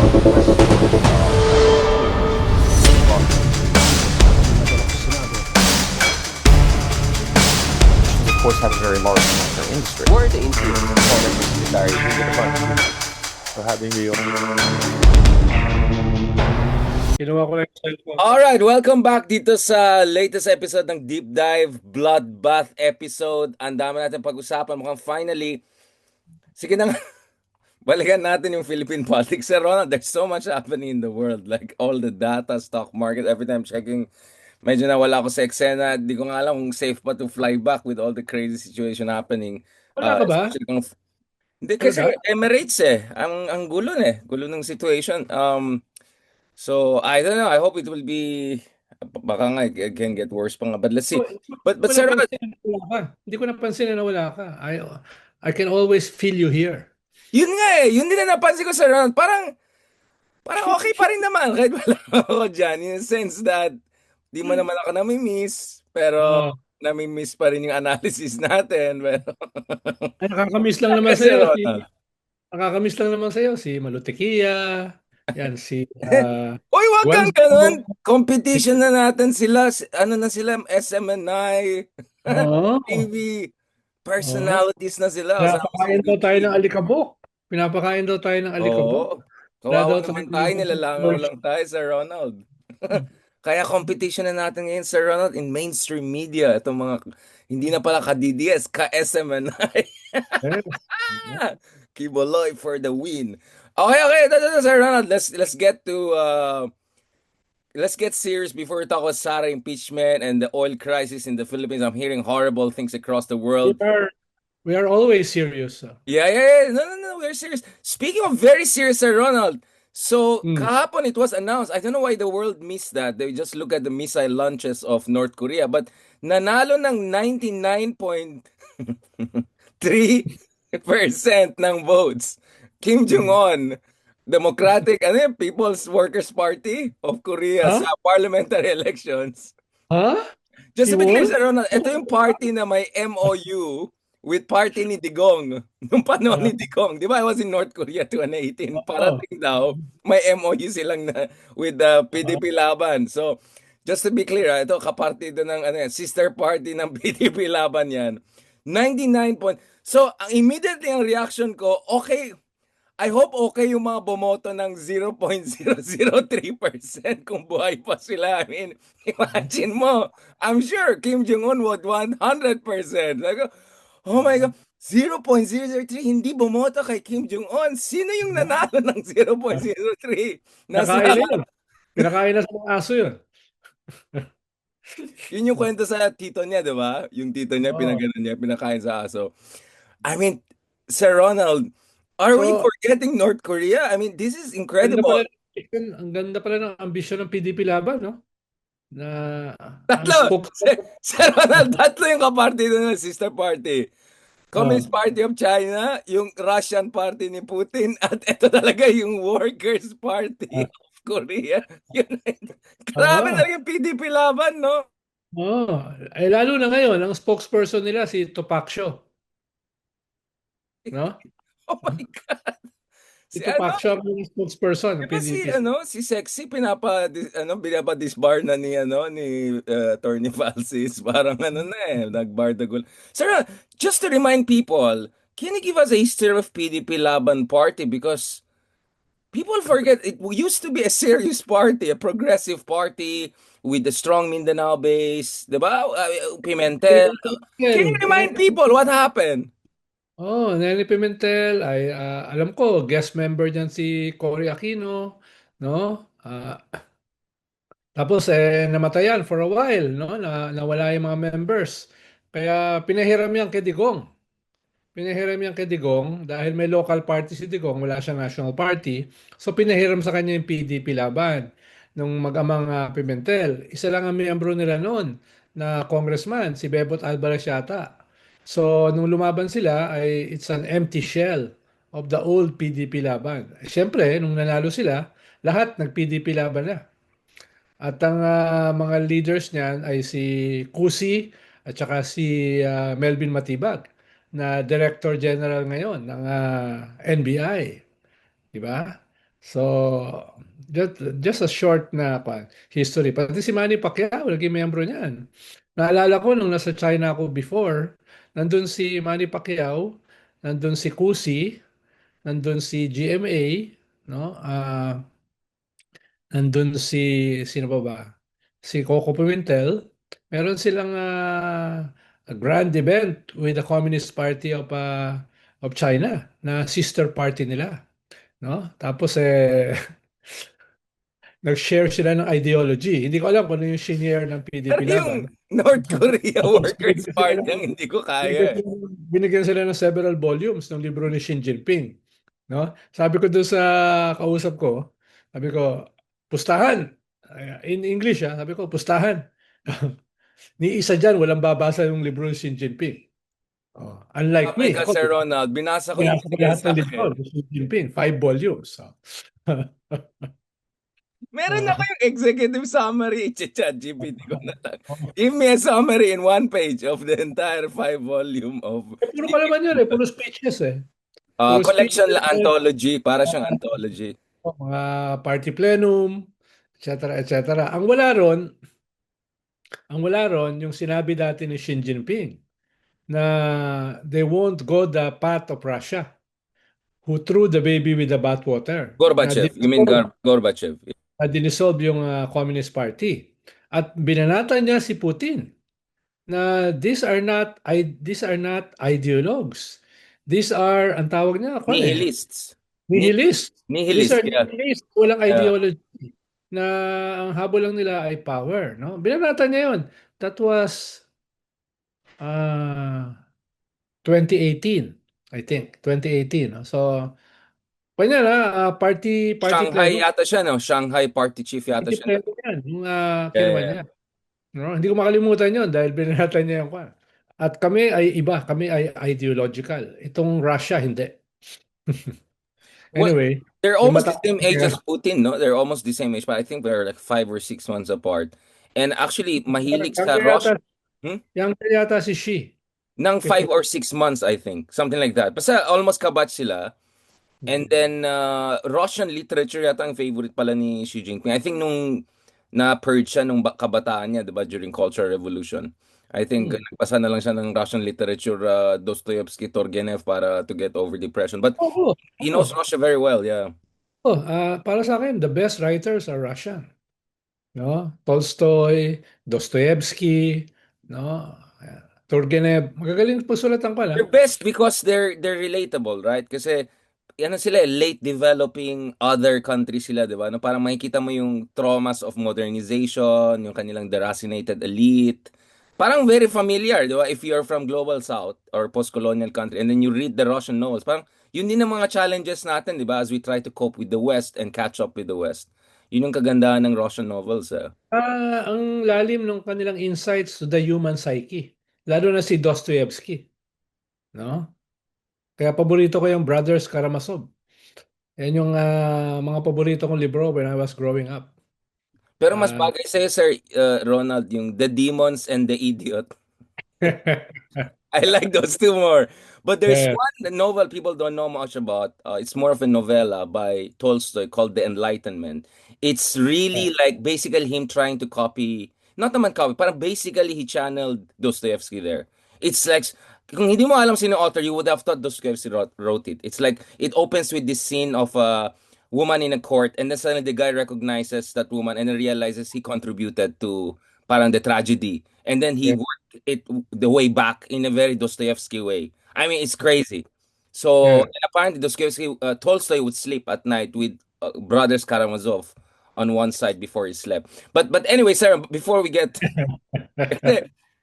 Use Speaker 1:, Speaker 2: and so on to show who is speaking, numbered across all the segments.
Speaker 1: President Marcos nadala ko sa Senado, which of course have a very large nuclear industry.
Speaker 2: Were the influence of foreign secretary into the country?
Speaker 1: For having me on.
Speaker 3: Kinuha ko lang yung cellphone.
Speaker 4: Alright, welcome back dito sa latest episode ng Deep Dive Bloodbath episode. Ang dami natin pag-usapan. Mukhang finally, sige na nga, balikan natin yung Philippine politics. Sir Ronald, there's so much happening in the world. Like all the data, stock market, every time checking, medyo nawala ako sa eksena. Di ko nga alam kung safe pa to fly back with all the crazy situation happening.
Speaker 3: Wala ka ba?
Speaker 4: Especially hindi kasi
Speaker 3: Talaga?
Speaker 4: Emirates ang gulo gulo ng situation. So I don't know. I hope it will be. Baka nga it can get worse pa nga. But let's see. But
Speaker 3: Hindi ko
Speaker 4: sir,
Speaker 3: napansin na wala ka. Hindi ko napansin na wala ka. I can always feel you here.
Speaker 4: yun nga yun din na napansin ko sir Ronald. Parang okay pa rin naman kahit wala ako dyan. In the sense that di mo naman ako nami-miss, pero
Speaker 3: Oh.
Speaker 4: nami-miss pa rin yung analysis natin. Pero
Speaker 3: Ay, nakakamiss lang naman
Speaker 4: Sir
Speaker 3: sa'yo.
Speaker 4: Ronald.
Speaker 3: Nakakamiss lang naman sa'yo. Si Malutikia. Yan, si...
Speaker 4: Uy, wag kang
Speaker 3: Once-
Speaker 4: ganun. Competition na natin sila. Ano na sila? SMNI.
Speaker 3: Oo.
Speaker 4: TV. Personalities na sila.
Speaker 3: Pinapakain daw tayo ng alikabok. Pinapakain daw tayo ng alikabok.
Speaker 4: Oo. Kawawa
Speaker 3: Wala daw
Speaker 4: naman
Speaker 3: tayo-
Speaker 4: tayo. Nilalangaw lang tayo, Sir Ronald. Kaya competition na natin ngayon, Sir Ronald, in mainstream media. Itong mga, hindi na pala ka-DDS, ka-SMNI. Kiboloy for the win. Okay, Sir Ronald, let's get to let's get serious before we talk about Sara impeachment and the oil crisis in the Philippines. I'm hearing horrible things across the world.
Speaker 3: We are always serious.
Speaker 4: Yeah. No, we're serious. Speaking of very serious, Sir Ronald. So, kahapon it was announced. I don't know why the world missed that. They just look at the missile launches of North Korea, but nanalo ng 99.3% ng votes. Kim Jong-un, Democratic, People's Workers Party of Korea sa parliamentary elections.
Speaker 3: Ha?
Speaker 4: Just to be
Speaker 3: He
Speaker 4: clear,
Speaker 3: won?
Speaker 4: Sir Ronald, ito yung party na may MOU with party ni Digong. Nung panahon ni Digong, di ba I was in North Korea 2018, parating daw, may MOU silang na with the PDP Laban. So, just to be clear, ito kapartido ng sister party ng PDP Laban yan. 99 point. So, immediately ang reaction ko, okay, I hope okay yung mga bumoto ng 0.003% kung buhay pa sila. I mean, imagine mo, I'm sure Kim Jong-un would want 100%. Like, oh my God, 0.003, hindi bumoto kay Kim Jong-un. Sino yung nanalo ng 0.03?
Speaker 3: Kinakain na yun. Kinakain na sa mga aso yun.
Speaker 4: Yun yung kwento sa tito niya, di ba? Yung tito niya, pinakain sa aso. I mean, Sir Ronald, are we forgetting North Korea? I mean, this is incredible.
Speaker 3: Ang ganda pala ng ambisyon ng PDP Laban, no? Na
Speaker 4: Tatlo! Sir Ronald, tatlo yung kapartido ng sister party. Communist Party of China, yung Russian Party ni Putin, at ito talaga yung Workers Party of Korea. Grabe talaga yung PDP Laban, no?
Speaker 3: Ay lalo na ngayon, ang spokesperson nila si Topacio. No?
Speaker 4: Oh my God.
Speaker 3: Si Topacio ang spokesperson ng
Speaker 4: Diba
Speaker 3: PDP.
Speaker 4: si Sexy binapa-disbar na ni Attorney Falsis, parang nagbar the goal. Sir, just to remind people, can you give us a history of PDP Laban Party, because people forget it used to be a serious party, a progressive party with a strong Mindanao base, diba? Pimentel. Can you remind people what happened?
Speaker 3: Nelly Pimentel, ay alam ko, guest member diyan si Cory Aquino, no? Tapos namatayan for a while, no? Nawala yung mga members. Kaya pinahiram yan kay Digong. Dahil may local party si Digong, wala siyang national party. So pinahiram sa kanya yung PDP Laban nung mag-amang Pimentel. Isa lang ang miyembro nila noon na congressman, si Bebot Alvarez yata. So nung lumaban sila, it's an empty shell of the old PDP Laban. Siyempre, nung nanalo sila, lahat nag-PDP Laban na. At ang mga leaders niyan ay si Cusi at saka si Melvin Matibag na Director General ngayon ng NBI. Di ba? So, just a short na history. Pati si Manny Pacquiao, naging miyembro niyan. Naalala ko nung nasa China ako before, nandun si Manny Pacquiao, nandun si Cusi, nandun si GMA, no? Nandun sino pa ba? Si Coco Pimentel. Meron silang a grand event with the Communist Party of China na sister party nila, no? Tapos nag-share sila ng ideology. Hindi ko alam kung ano yung shinare ng
Speaker 4: Pero
Speaker 3: PDP
Speaker 4: yung
Speaker 3: Laban.
Speaker 4: North Korea
Speaker 3: Tapos
Speaker 4: Workers Party ang hindi ko kaya.
Speaker 3: binigyan sila ng several volumes ng libro ni Xi Jinping. No? Sabi ko doon sa kausap ko, sabi ko, pustahan. In English, sabi ko, pustahan. Ni isa dyan, walang babasa yung libro ni Xi Jinping. Oh, unlike
Speaker 4: Kapay
Speaker 3: me,
Speaker 4: ka,
Speaker 3: ako,
Speaker 4: Sir Ronald. Binasa ko yung
Speaker 3: binasa ko
Speaker 4: binigay
Speaker 3: lahat
Speaker 4: sa
Speaker 3: ng libro
Speaker 4: akin.
Speaker 3: ni Xi Jinping, 5 volumes. So.
Speaker 4: Meron ako yung executive summary. Chat GPT ko na lang. Give me a summary in 1 page of the entire 5 volume of
Speaker 3: Puro kalaman yun puro speeches Puro
Speaker 4: collection
Speaker 3: speeches,
Speaker 4: anthology. Para siyang anthology.
Speaker 3: mga party plenum, etc. etc. Ang wala ron, yung sinabi dati ni Xi Jinping na they won't go the path of Russia who threw the baby with the bathwater.
Speaker 4: Gorbachev. You mean Gorbachev?
Speaker 3: Dinisolve yung Communist Party. At binanata niya si Putin na these are not ideologues. These are, ang tawag niya,
Speaker 4: Nihilists.
Speaker 3: nihilist. These
Speaker 4: Nihilist,
Speaker 3: are
Speaker 4: yeah.
Speaker 3: nihilist. Walang
Speaker 4: Yeah.
Speaker 3: ideology na ang habol lang nila ay power. No? Binanata niya yun. That was 2018, I think. 2018. No? So, kanya na, party
Speaker 4: Shanghai
Speaker 3: plenum.
Speaker 4: yata siya, no? Shanghai party chief yata
Speaker 3: Party
Speaker 4: siya.
Speaker 3: plenum yan. Yung
Speaker 4: Yeah,
Speaker 3: kinwan
Speaker 4: yeah.
Speaker 3: niya. No? Hindi ko makalimutan yun dahil binanata niya yung kwan. At kami ay iba. Kami ay ideological. Itong Russia, hindi.
Speaker 4: Well,
Speaker 3: Anyway,
Speaker 4: they're
Speaker 3: yung
Speaker 4: almost the
Speaker 3: mata-
Speaker 4: same age as Putin, no? They're almost the same age, but I think they're like 5 or 6 months apart. And actually, mahilig sa Russia.
Speaker 3: Younger yata si Xi.
Speaker 4: Nang 5 or 6 months, I think. Something like that. Basta almost kabatch sila. And then, Russian literature yata ang favorite pala ni Xi Jinping. I think nung na-purge siya nung kabataan niya, diba, during Cultural Revolution. I think nagbasa na lang siya ng Russian literature, Dostoevsky, Turgenev para to get over depression. But he knows Russia very well, yeah.
Speaker 3: Para sa akin, the best writers are Russian. No? Tolstoy, Dostoevsky, no? Turgenev, magagaling pagsulatan pala.
Speaker 4: They're best because they're relatable, right? Kasi ano sila, late developing other countries sila, 'di ba? No, parang makikita mo yung traumas of modernization, yung kanilang deracinated elite. Parang very familiar, 'di ba? If you're from global south or post-colonial country and then you read the Russian novels, parang yun din ang mga challenges natin, 'di ba? As we try to cope with the West and catch up with the West. Yun yung kagandahan ng Russian novels, eh.
Speaker 3: Ang lalim ng kanilang insights to the human psyche. Lalo na si Dostoevsky. No? Kaya paborito ko yung Brothers Karamazov. Yan yung mga paborito kong libro when I was growing up.
Speaker 4: Pero mas bagay sa'yo, Sir Ronald, yung The Demons and the Idiot. I like those two more. But there's one novel people don't know much about. It's more of a novella by Tolstoy called The Enlightenment. It's really like basically him trying to copy, not naman copy, parang basically he channeled Dostoevsky there. It's like, kung hindi mo alam sino author, you would have thought Dostoevsky wrote it. It's like, it opens with this scene of a woman in a court and then suddenly the guy recognizes that woman and then realizes he contributed to parang the tragedy. And then he worked it the way back in a very Dostoevsky way. I mean, it's crazy. So, and apparently Dostoevsky, Tolstoy would sleep at night with Brothers Karamazov on one side before he slept. But anyway, sir, before we get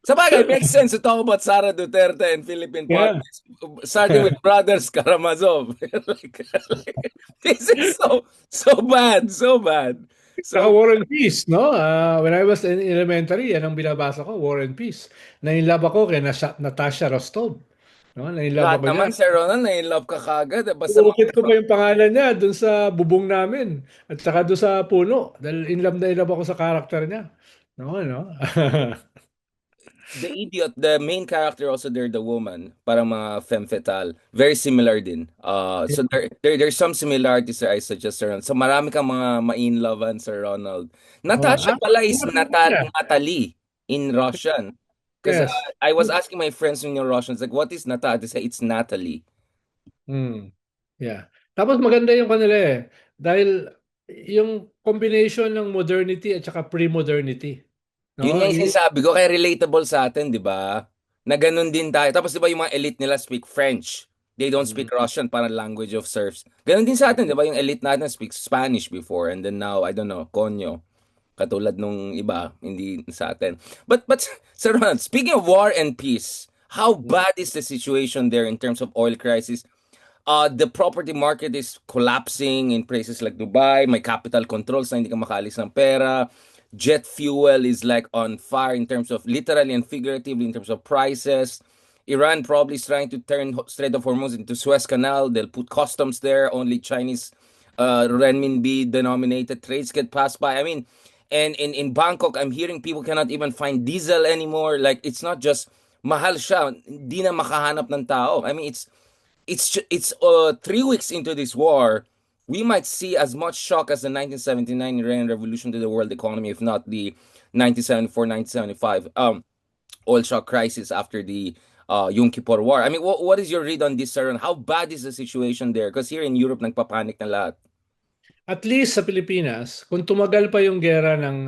Speaker 4: sa bagay, it makes sense to talk about Sara Duterte and Philippine politics, starting with Brothers Karamazov. This is so bad, so bad.
Speaker 3: Saka War and Peace, no? When I was in elementary, yan ang binabasa ko, War and Peace. Nainlove ako kay Natasha Rostov. No? Nainlove
Speaker 4: Lahat
Speaker 3: ako
Speaker 4: naman,
Speaker 3: niya.
Speaker 4: Sir Ronald, na-in-love ka kagad. Basta
Speaker 3: Ukit ko pa yung pangalan niya dun sa bubong namin at saka dun sa puno. Dahil in love na in love ako sa karakter niya. No, no?
Speaker 4: the idiot, the main character also there, the woman, parang mga femme fatale, very similar din. So there's some similarities there, I suggest, Sir Ronald. So marami kang mga ma-in-lovean, Sir Ronald.
Speaker 3: Oh,
Speaker 4: Natasha pala is
Speaker 3: mga Pilipina.
Speaker 4: Natalie in Russian. Because
Speaker 3: Yes.
Speaker 4: I was asking my friends in Russians, like, what is Natalie? They say it's Natalie.
Speaker 3: Hmm. Yeah. Tapos maganda yung kanila eh. Dahil yung combination ng modernity at saka pre-modernity.
Speaker 4: Yun
Speaker 3: No?
Speaker 4: nga yung sinasabi ko, kaya relatable sa atin, di ba? Na ganun din tayo. Tapos di ba yung mga elite nila speak French. They don't speak Russian, parang language of serfs. Ganun din sa atin, di ba? Yung elite natin speak Spanish before and then now, I don't know, Konyo. Katulad nung iba, hindi sa atin. But Sir Ronald, speaking of war and peace, how bad is the situation there in terms of oil crisis? The property market is collapsing in places like Dubai. May capital controls na hindi ka makaalis ng pera. Jet fuel is like on fire in terms of literally and figuratively in terms of prices. Iran probably is trying to turn Strait of Hormuz into Suez Canal. They'll put customs there. Only Chinese renminbi denominated trades get passed by. I mean, and in Bangkok, I'm hearing people cannot even find diesel anymore. Like, it's not just mahal siya, hindi na makahanap ng tao. I mean, it's 3 weeks into this war. We might see as much shock as the 1979 Iranian Revolution to the world economy, if not the 1974-1975 oil shock crisis after the Yom Kippur War. I mean, what is your read on this, sir? And how bad is the situation there? Because here in Europe, nagpapanik na lahat.
Speaker 3: At least sa Pilipinas, kung tumagal pa yung gera ng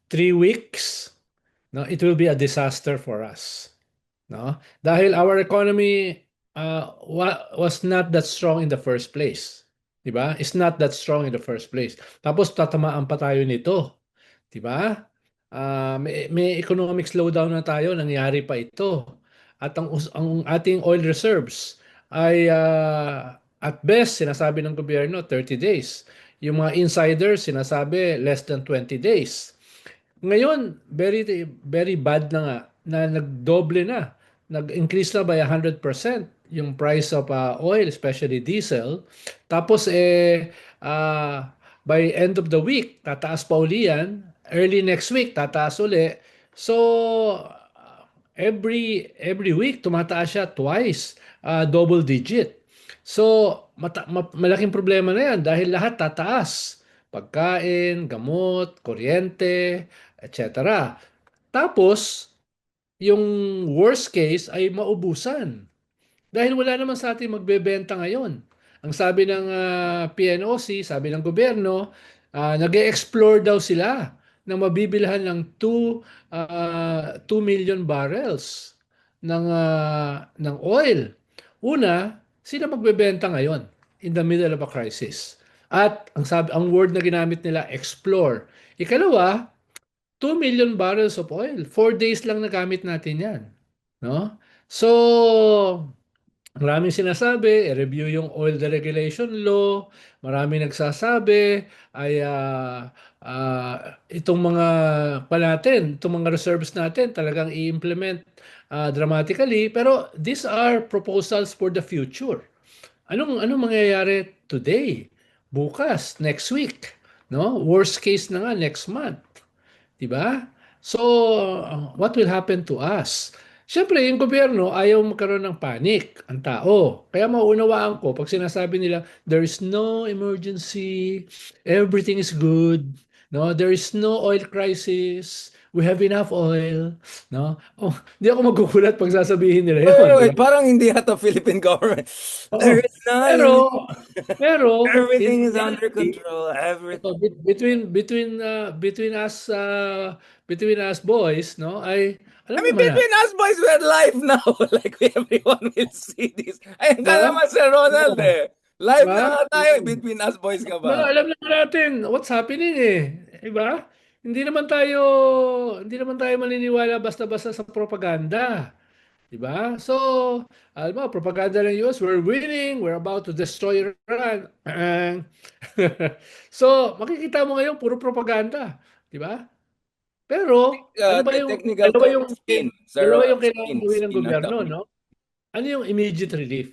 Speaker 3: 3 weeks, no, it will be a disaster for us. No? Dahil our economy was not that strong in the first place. 'Di ba? It's not that strong in the first place. Tapos tatamaan pa tayo nito. 'Di ba? May economic slowdown na tayo, nangyari pa ito. At ang ating oil reserves ay at best sinasabi ng gobyerno 30 days. Yung mga insiders sinasabi less than 20 days. Ngayon, very very bad na nga na nagdoble na. Nag-increase na by 100% yung price of oil, especially diesel. Tapos by end of the week, tataas pa uli yan. Early next week, tataas uli. So every week tumataas siya twice, double digit. So malaking problema na yan dahil lahat tataas. Pagkain, gamot, kuryente, etc. Tapos, yung worst case ay maubusan. Dahil wala naman sa atin magbebenta ngayon. Ang sabi ng PNOC, sabi ng gobyerno, nag-explore daw sila na mabibilhan ng 2 million barrels ng oil. Una, sino magbebenta ngayon in the middle of a crisis? At ang word na ginamit nila, explore. Ikalawa, 2 million barrels of oil. 4 days lang nagamit natin yan. No? So, maraming sinasabi, i-review yung oil deregulation law, maraming nagsasabi, ay itong mga itong mga reserves natin talagang i-implement dramatically. Pero these are proposals for the future. Anong mangyayari today, bukas, next week, no? Worst case na nga next month. 'Di ba? So, what will happen to us? Siyempre, yung gobyerno ayaw magkaroon ng panic ang tao. Kaya maunawaan ko pag sinasabi nila there is no emergency, everything is good, no? There is no oil crisis. We have enough oil, no? Oh, hindi ako magugulat pag sasabihin nila 'yon, di
Speaker 4: Wait,
Speaker 3: ba?
Speaker 4: parang hindi yata Philippine government.
Speaker 3: Oo.
Speaker 4: There is none.
Speaker 3: Pero pero
Speaker 4: Everything
Speaker 3: in
Speaker 4: is under
Speaker 3: reality,
Speaker 4: control. Everything.
Speaker 3: so, between us boys, no, ay
Speaker 4: I
Speaker 3: alam
Speaker 4: mean,
Speaker 3: naman na,
Speaker 4: between us boys, we're live now. Like, everyone will see this. Ayun ka
Speaker 3: no?
Speaker 4: naman, Sir Ronald,
Speaker 3: Oo,
Speaker 4: eh. Live
Speaker 3: diba?
Speaker 4: na nga tayo. Between us boys ka
Speaker 3: Diba,
Speaker 4: ba?
Speaker 3: alam naman natin what's happening eh. Diba? Hindi naman tayo hindi naman tayo maniniwala basta-basta sa propaganda. Diba? So, alam mo, propaganda ng US, we're winning, we're about to destroy Iran. So, makikita mo ngayon puro propaganda. Diba? Pero, ano ba
Speaker 4: The
Speaker 3: yung
Speaker 4: technical term is spin. Sir
Speaker 3: dalawa
Speaker 4: Ronald,
Speaker 3: yung kailangan
Speaker 4: spin.
Speaker 3: gawin ng
Speaker 4: Spin ang
Speaker 3: gobyerno,
Speaker 4: tawag.
Speaker 3: no? Ano yung immediate relief?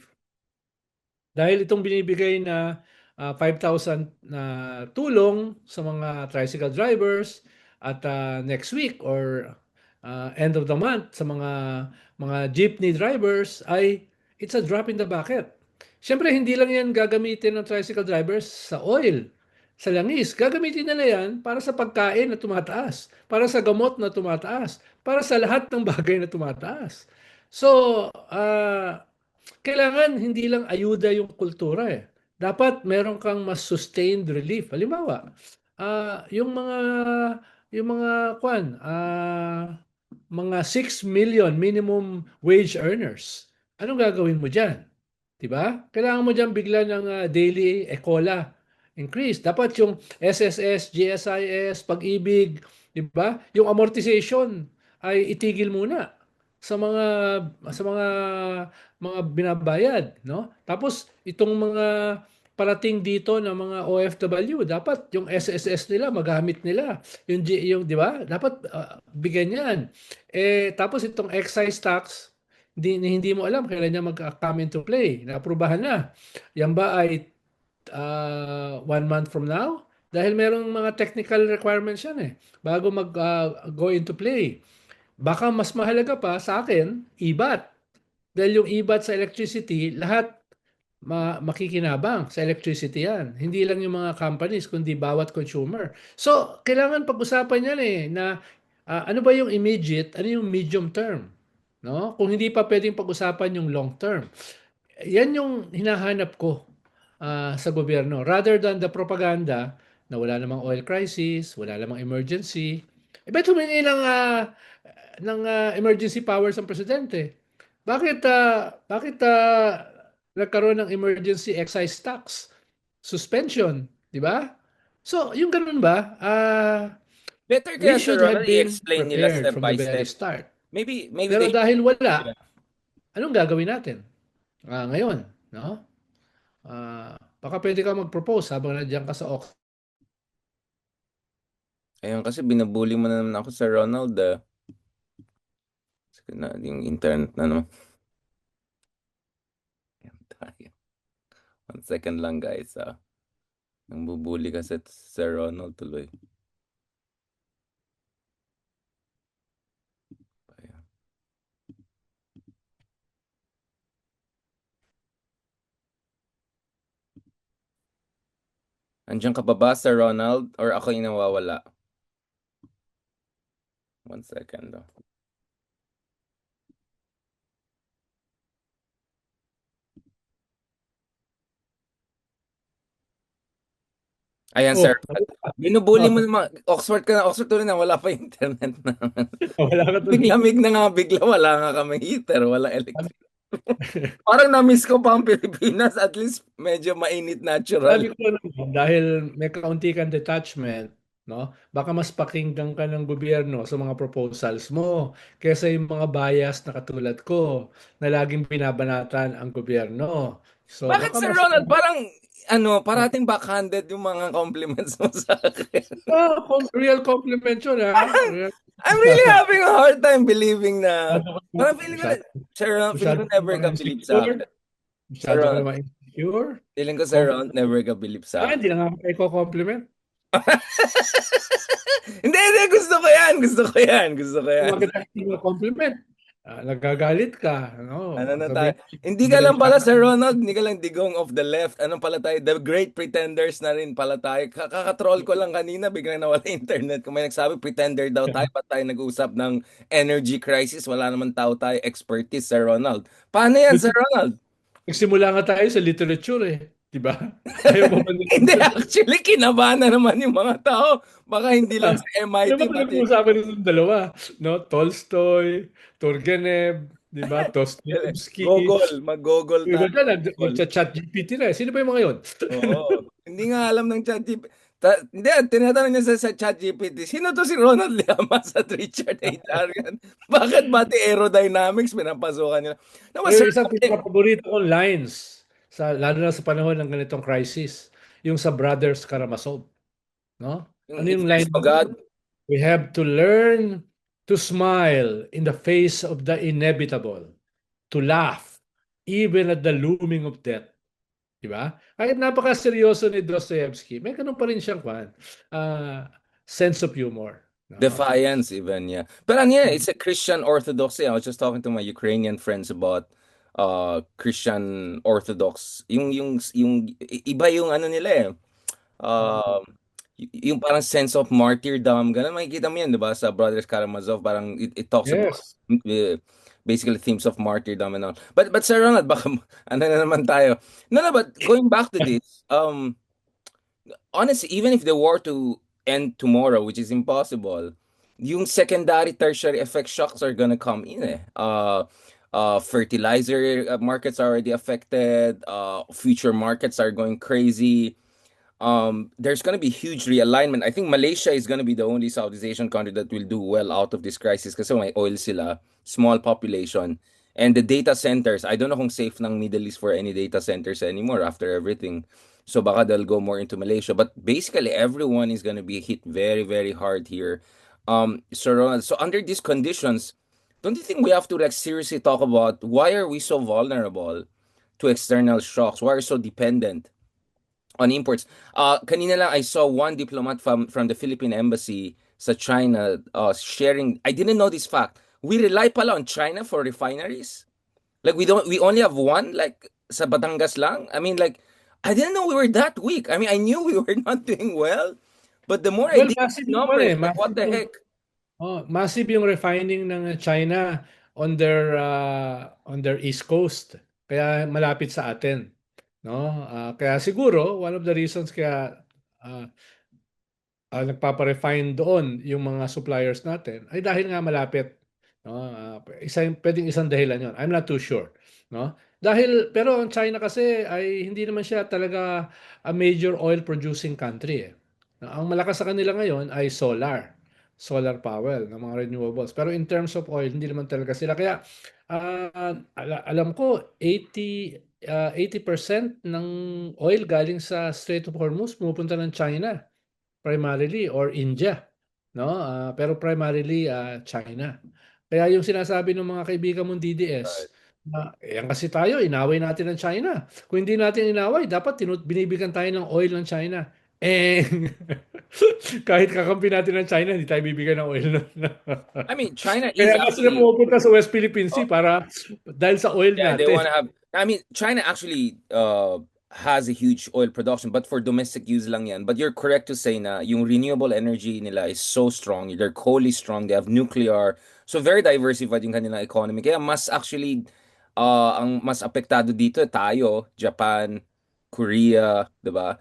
Speaker 3: Dahil itong binibigay na 5,000 na tulong sa mga tricycle drivers at next week or end of the month sa mga jeepney drivers ay it's a drop in the bucket. Siyempre, hindi lang yan gagamitin ng tricycle drivers sa oil, sa langis. Gagamitin nila yan para sa pagkain na tumataas, para sa gamot na tumataas, para sa lahat ng bagay na tumataas. So, kailangan hindi lang ayuda yung kultura eh. Dapat meron kang mas sustained relief. Halimbawa, mga 6 million minimum wage earners. Anong gagawin mo diyan? 'Di ba? Kailangan mo diyan bigla ng daily ECOLA increase. Dapat yung SSS, GSIS, Pag-ibig, 'di ba? Yung amortization ay itigil muna sa mga binabayad, no? Tapos itong mga parating dito ng mga OFW, dapat yung SSS nila magamit nila. Yung 'di ba? Dapat bigyan 'yan. Tapos itong excise tax, hindi mo alam kailan niya mag-come into play. Naaprubahan na. Yan ba ay 1 month from now? Dahil merong mga technical requirements yan eh bago go into play. Baka mas mahalaga pa sa akin, IBAT. Dahil yung IBAT sa electricity, lahat makikinabang sa electricity yan. Hindi lang yung mga companies, kundi bawat consumer. So, kailangan pag-usapan yan eh, na ano ba yung immediate, ano yung medium term. No? Kung hindi pa pwedeng pag-usapan yung long term. Yan yung hinahanap ko sa gobyerno. Rather than the propaganda na wala namang oil crisis, wala namang emergency. Ba't humingi ng emergency powers ang presidente? Bakit nagkaroon ng emergency excise tax suspension, di ba? So, yung ganun ba?
Speaker 4: Better
Speaker 3: We
Speaker 4: kaya,
Speaker 3: should
Speaker 4: Sir
Speaker 3: have
Speaker 4: Ronald,
Speaker 3: been
Speaker 4: i-explain nila
Speaker 3: prepared
Speaker 4: step
Speaker 3: from
Speaker 4: by
Speaker 3: the very
Speaker 4: step.
Speaker 3: start.
Speaker 4: Maybe
Speaker 3: Pero
Speaker 4: they...
Speaker 3: dahil wala, anong gagawin natin ngayon? No? Baka pwede ka mag-propose habang nandiyan ka sa Ox.
Speaker 4: Ayun, kasi binabully mo na naman ako, Sir Ronald. Sige na, yung internet na naman. Ayan tayo. 1 second lang, guys. Nang bubuli kasi Sir Ronald tuloy. Ayan. Andiyan ka pa ba, Sir Ronald? Or ako yung nawawala? 1 second. Ayan,
Speaker 3: Oh,
Speaker 4: sir. Binubuli mo naman. Oxford ka na. Oxford tuloy na. Wala pa internet naman.
Speaker 3: wala ka to.
Speaker 4: Biglamig na nga bigla. Wala nga kami heater. Wala electric. Parang na-miss ko pa ang Pilipinas. At least medyo mainit natural.
Speaker 3: Sabi ko naman, dahil may kaunti kang detachment, no? Baka mas pakinggan ka ng gobyerno sa mga proposals mo kaysa yung mga bias na katulad ko na laging binabanatan ang gobyerno. So
Speaker 4: Bakit,
Speaker 3: baka
Speaker 4: Sir
Speaker 3: mas
Speaker 4: Ronald? Parang, parating backhanded yung mga compliments mo sa akin.
Speaker 3: real compliment yun, ha? Real.
Speaker 4: I'm really having a hard time believing na... Parang feeling ko na,
Speaker 3: Masyado
Speaker 4: Sir Ronald, feeling ko never ka believe sa akin.
Speaker 3: Masyado ka naman insecure.
Speaker 4: Feeling ko, Sir Ronald, never ka believe sa akin.
Speaker 3: Hindi na nga kayo compliment.
Speaker 4: Hindi, gusto ko yan. Gusto ko yan.
Speaker 3: Maganda yung compliment. Nagagalit ka. No?
Speaker 4: Ano na
Speaker 3: Sabihin,
Speaker 4: tayo? Hindi ka lang pala, Sir Ronald. Hindi ka lang digong of the left. Ano pala tayo? The Great Pretenders na rin pala tayo. Kakatroll ko lang kanina. Biglang nawala internet. Kung may nagsabi, pretender daw tayo. Ba't tayo nag-usap ng energy crisis? Wala naman tao tayo expertise, Sir Ronald. Paano yan, Sir Ronald?
Speaker 3: Nagsimula nga tayo sa literature eh. Diba? Ayaw mo ba
Speaker 4: Hindi, actually, kinabahan na naman yung mga tao. Baka hindi lang sa MIT.
Speaker 3: Ano ba nag-uusapan nitong dalawa? No? Tolstoy, Turgenev, di ba? Dostoevsky.
Speaker 4: Mag-google tayo.
Speaker 3: Nag-chat GPT na eh. Sino ba yung mga yun?
Speaker 4: Oo. Hindi nga alam ng ChatGPT. Hindi, tinatanong niya sa ChatGPT, sino to si Ronald Llamas at Richard A. Darian? Bakit pati aerodynamics pinapasukan nila? No,
Speaker 3: Yung isang paborito kong lines, lalo na sa panahon ng ganitong crisis, yung sa Brothers Karamazov. No? Ano yung line?
Speaker 4: God.
Speaker 3: We have to learn to smile in the face of the inevitable, to laugh even at the looming of death. Diba? Kahit napaka-seryoso ni Dostoevsky, may ganun pa rin siyang sense of humor. No?
Speaker 4: Defiance even, yeah. But yeah, it's a Christian Orthodoxy. I was just talking to my Ukrainian friends about Christian Orthodox. Iba yung ano nila eh. Um yung parang sense of martyrdom. Ganun makikita mo yan, 'di ba? Sa Brothers Karamazov, parang it talks about
Speaker 3: Yes.
Speaker 4: basically themes of martyrdom and all. But Sir Ronald, baka ano na naman tayo. No, but going back to this, honestly, even if the war to end tomorrow, which is impossible, yung secondary, tertiary effect shocks are gonna come in. Fertilizer markets are already affected. Future markets are going crazy. There's going to be huge realignment. I think Malaysia is going to be the only Southeast Asian country that will do well out of this crisis kasi may oil sila, small population. And the data centers, I don't know kung safe ng Middle East for any data centers anymore after everything. So baka they'll go more into Malaysia. But basically, everyone is going to be hit very, very hard here. So, Ronald, so under these conditions, don't you think we have to like seriously talk about why are we so vulnerable to external shocks? Why are we so dependent on imports? Kanina lang I saw one diplomat from the Philippine embassy sa China sharing. I didn't know this fact. We rely pala on China for refineries. Like we only have one like sa Batangas lang. I mean like I didn't know we were that weak. I mean I knew we were not doing well, but the more I
Speaker 3: Well,
Speaker 4: dig
Speaker 3: massive
Speaker 4: into
Speaker 3: yung ano
Speaker 4: numbers,
Speaker 3: eh,
Speaker 4: like what
Speaker 3: massive
Speaker 4: the
Speaker 3: yung
Speaker 4: heck?
Speaker 3: massive yung refining ng China on their East Coast. Kaya malapit sa atin, no? Kaya siguro one of the reasons kaya ah, nagpapa-refine doon yung mga suppliers natin ay dahil nga malapit, no? Pwedeng isang dahilan 'yon. I'm not too sure, no? Dahil pero ang China kasi ay hindi naman siya talaga a major oil producing country eh. Ang malakas sa kanila ngayon ay solar power ng mga renewables. Pero in terms of oil, hindi naman talaga sila. Kaya alam ko 80% ng oil galing sa Strait of Hormuz pumupunta ng China primarily or India, no? Pero primarily China. Kaya yung sinasabi ng mga kaibigan mong DDS, yan kasi tayo, inaway natin ng China. Kung hindi natin inaway, dapat binibigyan tayo ng oil ng China. Eh, kahit kakampi natin ng China, hindi tayo bibigyan ng oil nun.
Speaker 4: I mean China is
Speaker 3: Kaya nga sila
Speaker 4: actually
Speaker 3: pumupunta sa West Philippine Sea para dahil sa oil
Speaker 4: yeah, they
Speaker 3: natin.
Speaker 4: want to have. I mean, China actually has a huge oil production, but for domestic use lang yan. But you're correct to say na yung renewable energy nila is so strong. They're coal strong. They have nuclear. So very diversified yung kanilang economy. Kaya mas actually, ang mas apektado dito tayo, Japan, Korea, di ba?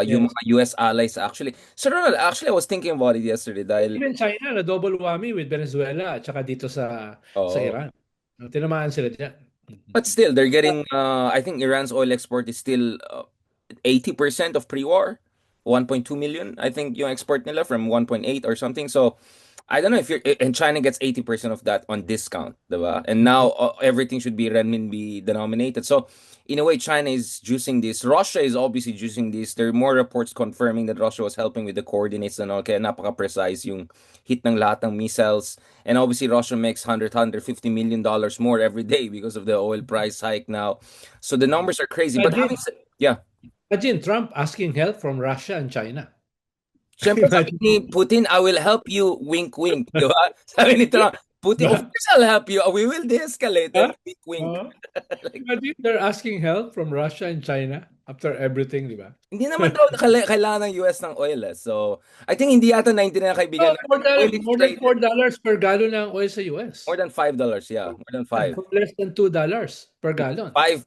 Speaker 4: Yung
Speaker 3: Yes.
Speaker 4: mga US allies actually. So Ronald, actually I was thinking about it yesterday dahil
Speaker 3: Even China na double whammy with Venezuela at saka dito sa
Speaker 4: oh,
Speaker 3: Iran. Tinamaan sila diyan.
Speaker 4: but still, they're getting. I think Iran's oil export is still 80% of pre-war, 1.2 million. I think yung export nila from 1.8 or something. So I don't know if you're and China gets 80% of that on discount, diba? And now everything should be renminbi denominated. So in a way, China is juicing this. Russia is obviously juicing this. There are more reports confirming that Russia was helping with the coordinates and all. Kaya napaka-precise yung hit ng lahat ng missiles. And obviously, Russia makes $150 million more every day because of the oil price hike now. So the numbers are crazy. But having said, yeah.
Speaker 3: Imagine Trump asking help from Russia and China.
Speaker 4: Siyempre, sabi ni Putin, I will help you, wink, wink. Di ba? Sabi ni Trump, Putin, of course I'll help you. We will de-escalate and wink, wink.
Speaker 3: Imagine they're asking help from Russia and China after everything, di ba?
Speaker 4: Hindi naman daw kailangan ng US ng oil. So, I think hindi yata naintindihan ng kaibigan natin.
Speaker 3: More than $4 per gallon ng oil sa US.
Speaker 4: More than $5, yeah. More than 5.
Speaker 3: Less than $2 per gallon.
Speaker 4: $5+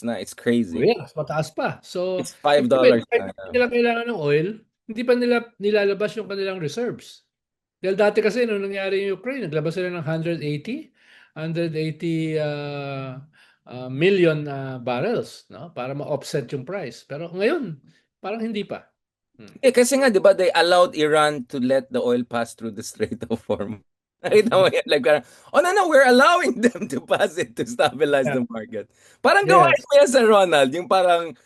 Speaker 4: na. It's crazy.
Speaker 3: Yes, mataas pa. So,
Speaker 4: It's $5
Speaker 3: kahit
Speaker 4: na.
Speaker 3: nila kailangan ng oil, hindi pa nila nilalabas yung kanilang reserves. Dahil dati kasi nung nangyari yung Ukraine, naglabas sila ng 180 million barrels, no? Para ma-offset yung price. Pero ngayon, parang hindi pa.
Speaker 4: Kasi nga, di ba, they allowed Iran to let the oil pass through the Strait of Hormuz. Nakita mo yan? Like, parang, oh no, we're allowing them to pass it to stabilize the market. Parang gawain mo yan sa Ronald, yung parang,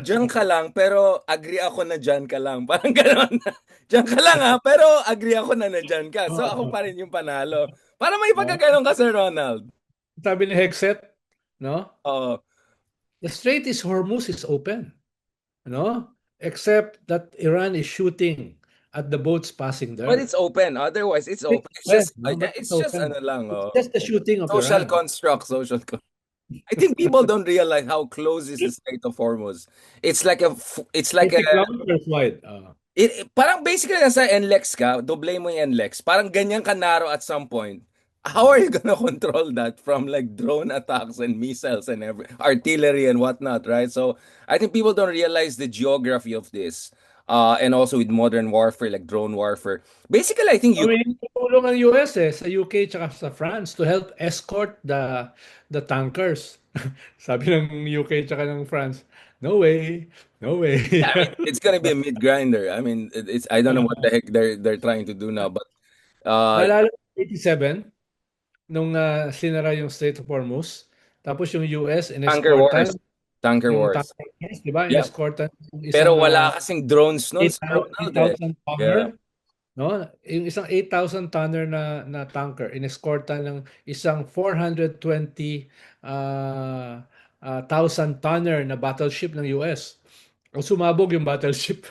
Speaker 4: dyan ka lang, pero agree ako na dyan ka lang. Parang gano'n. Dyan ka lang ha, pero agree ako na dyan ka. So ako pa rin yung panalo. Para may pagkaganon ka, Sir Ronald.
Speaker 3: Sabi ni Hexet, no?
Speaker 4: Oo.
Speaker 3: The Strait is Hormuz is open, no? Except that Iran is shooting at the boats passing
Speaker 4: But
Speaker 3: there.
Speaker 4: it's open. Otherwise, it's
Speaker 3: It's
Speaker 4: open. It's
Speaker 3: open,
Speaker 4: just,
Speaker 3: no? But
Speaker 4: it's
Speaker 3: it's
Speaker 4: just
Speaker 3: open.
Speaker 4: ano lang,
Speaker 3: It's
Speaker 4: oh.
Speaker 3: just the shooting of
Speaker 4: Social
Speaker 3: Iran.
Speaker 4: construct, social I think people don't realize how close is the Strait of Hormuz. It's like
Speaker 3: 80 kilometers wide.
Speaker 4: parang basically nasa NLEX ka, doble mo yung NLEX. Parang ganyan ka narrow at some point. How are you gonna control that from like drone attacks and missiles and artillery and whatnot, right? So I think people don't realize the geography of this. And also with modern warfare like drone warfare. Basically, I think
Speaker 3: I mean, tutulong ang US sa UK tsaka sa France to help escort the tankers. Sabi ng UK tsaka ng France, no way, no way.
Speaker 4: yeah, I mean, it's gonna be a mid grinder. I mean, it's I don't know what the heck they're trying to do now, but
Speaker 3: Naalala ko 87 nung sinara yung Strait of Hormuz. Tapos yung US
Speaker 4: tanker
Speaker 3: inescortan
Speaker 4: wars, tanker
Speaker 3: yung
Speaker 4: wars.
Speaker 3: tankers, di ba?
Speaker 4: Yeah,
Speaker 3: Inescortan yung
Speaker 4: pero
Speaker 3: isang
Speaker 4: wala kasing drones noon, Sir Ronald, eh.
Speaker 3: 8,000 tonner,
Speaker 4: Yeah.
Speaker 3: no? Yung isang 8,000 tonner na tanker, inescortan ng isang 420 thousand tonner na battleship ng US. Ang sumabog yung battleship.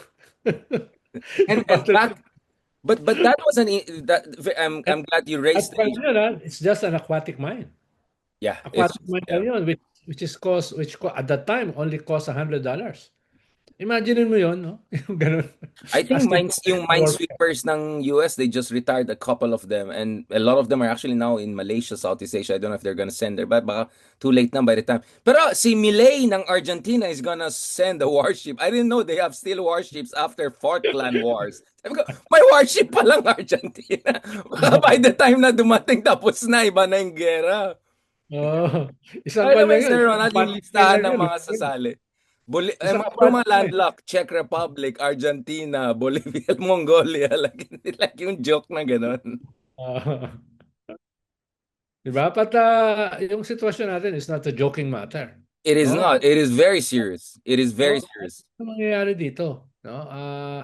Speaker 4: And
Speaker 3: Yung
Speaker 4: back,
Speaker 3: battleship.
Speaker 4: but that wasn't that. I'm glad you
Speaker 3: At
Speaker 4: raised the
Speaker 3: time yun, it's just an aquatic mine.
Speaker 4: yeah. It's
Speaker 3: Aquatic mine lang yun, which at that time only cost $100. Imagine mo yun, no? Yung ganun.
Speaker 4: I think
Speaker 3: Asking
Speaker 4: yung minesweepers ng US, they just retired a couple of them, and a lot of them are actually now in Malaysia, Southeast Asia. I don't know if they're gonna send there, but baka too late na by the time. Pero si Milei ng Argentina is gonna send a warship. I didn't know they have still warships after Falkland Wars. Sabi ko, may warship pa lang Argentina. Baka by the time na dumating, tapos na, iba na yung gera.
Speaker 3: Oh, isang
Speaker 4: By the
Speaker 3: pan
Speaker 4: way,
Speaker 3: lang yun.
Speaker 4: Sir Ronald, yung
Speaker 3: Aquatic
Speaker 4: listahan
Speaker 3: mine lang
Speaker 4: ng
Speaker 3: yun.
Speaker 4: mga sasali.
Speaker 3: Isang
Speaker 4: Mga
Speaker 3: aquatic mine.
Speaker 4: landlocked, Czech Republic, Argentina, Bolivia, Mongolia. Like yung joke na gano'n.
Speaker 3: Ah, di ba? Yung sitwasyon natin is not a joking matter.
Speaker 4: It is
Speaker 3: No?
Speaker 4: not. It is very serious. It is very
Speaker 3: No?
Speaker 4: serious.
Speaker 3: Ano mangyayari dito? No?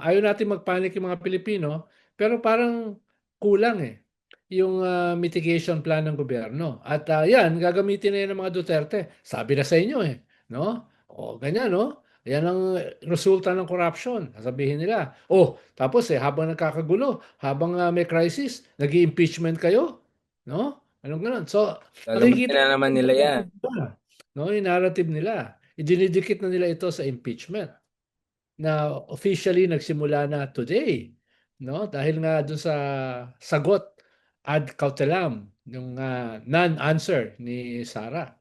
Speaker 3: Ayaw natin magpanik yung mga Pilipino, pero parang kulang yung mitigation plan ng gobyerno. At yan, gagamitin na yan ng mga Duterte. Sabi na sa inyo no? O ganyan, no? Yan ang resulta ng corruption. Sasabihin nila. Tapos habang nagkakagulo, habang may crisis, nag-impeachment kayo, no? Anong ganun? So,
Speaker 4: Gagamitin
Speaker 3: nakikita
Speaker 4: na naman nila yan.
Speaker 3: no, yung narrative nila. Idinidikit na nila ito sa impeachment na officially nagsimula na today, no? Dahil nga doon sa sagot ad cautelam, yung non-answer ni Sara,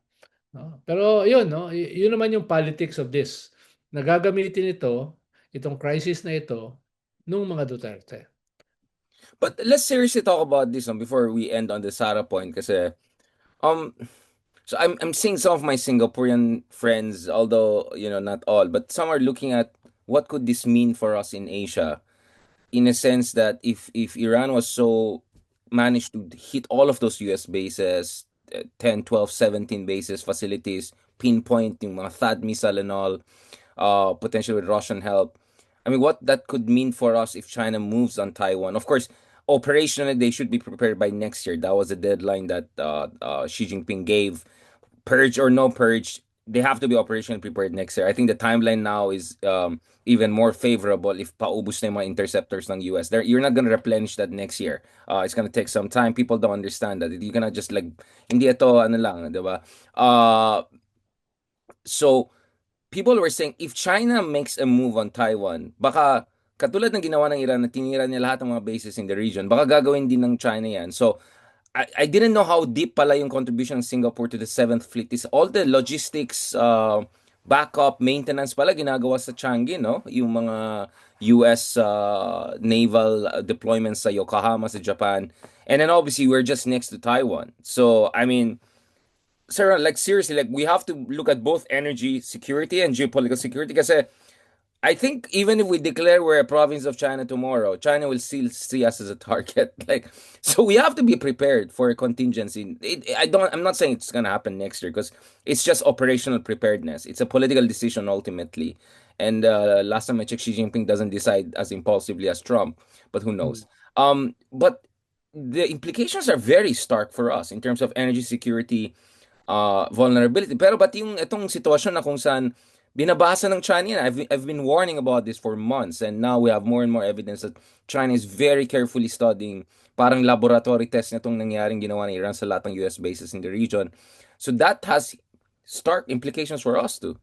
Speaker 3: no? Pero yun, no? Yun naman yung politics of this. Nagagamitin itong crisis na ito nung mga Duterte.
Speaker 4: But let's seriously talk about this one before we end on the Sara point. Kasi, so I'm seeing some of my Singaporean friends, although, not all, but some are looking at what could this mean for us in Asia, in a sense that if Iran was so managed to hit all of those US bases, 10, 12, 17 bases, facilities, pinpoint yung mga THAAD missile and all, potentially with Russian help. I mean, what that could mean for us if China moves on Taiwan. Of course, operationally, they should be prepared by next year. That was the deadline that Xi Jinping gave. Purge or no purge, they have to be operationally prepared next year. I think the timeline now is even more favorable if paubos na yung mga interceptors ng US. You're not gonna replenish that next year. It's gonna take some time. People don't understand that. You cannot just like, hindi ito, ano lang, di ba? So, people were saying, if China makes a move on Taiwan, baka katulad ng ginawa ng Iran na tinira niya lahat ng mga bases in the region, baka gagawin din ng China yan. So, I didn't know how deep pala yung contribution ng Singapore to the 7th Fleet. Is all the logistics, backup, maintenance pala ginagawa sa Changi, no? Yung mga US naval deployments sa Yokohama, sa Japan. And then obviously, we're just next to Taiwan. So, I mean, Sarah, like seriously, like we have to look at both energy security and geopolitical security kasi I think even if we declare we're a province of China tomorrow, China will still see us as a target. Like, so we have to be prepared for a contingency. I'm not saying it's gonna happen next year because it's just operational preparedness. It's a political decision ultimately. And last time I checked, Xi Jinping doesn't decide as impulsively as Trump, but who knows? But the implications are very stark for us in terms of energy security, vulnerability. Pero ba't yung itong sitwasyon na kung saan binabasa ng China yan. I've been warning about this for months, and now we have more and more evidence that China is very carefully studying, parang laboratory test na itong nangyaring ginawa ng Iran sa lahat ng US bases in the region. So that has stark implications for us too.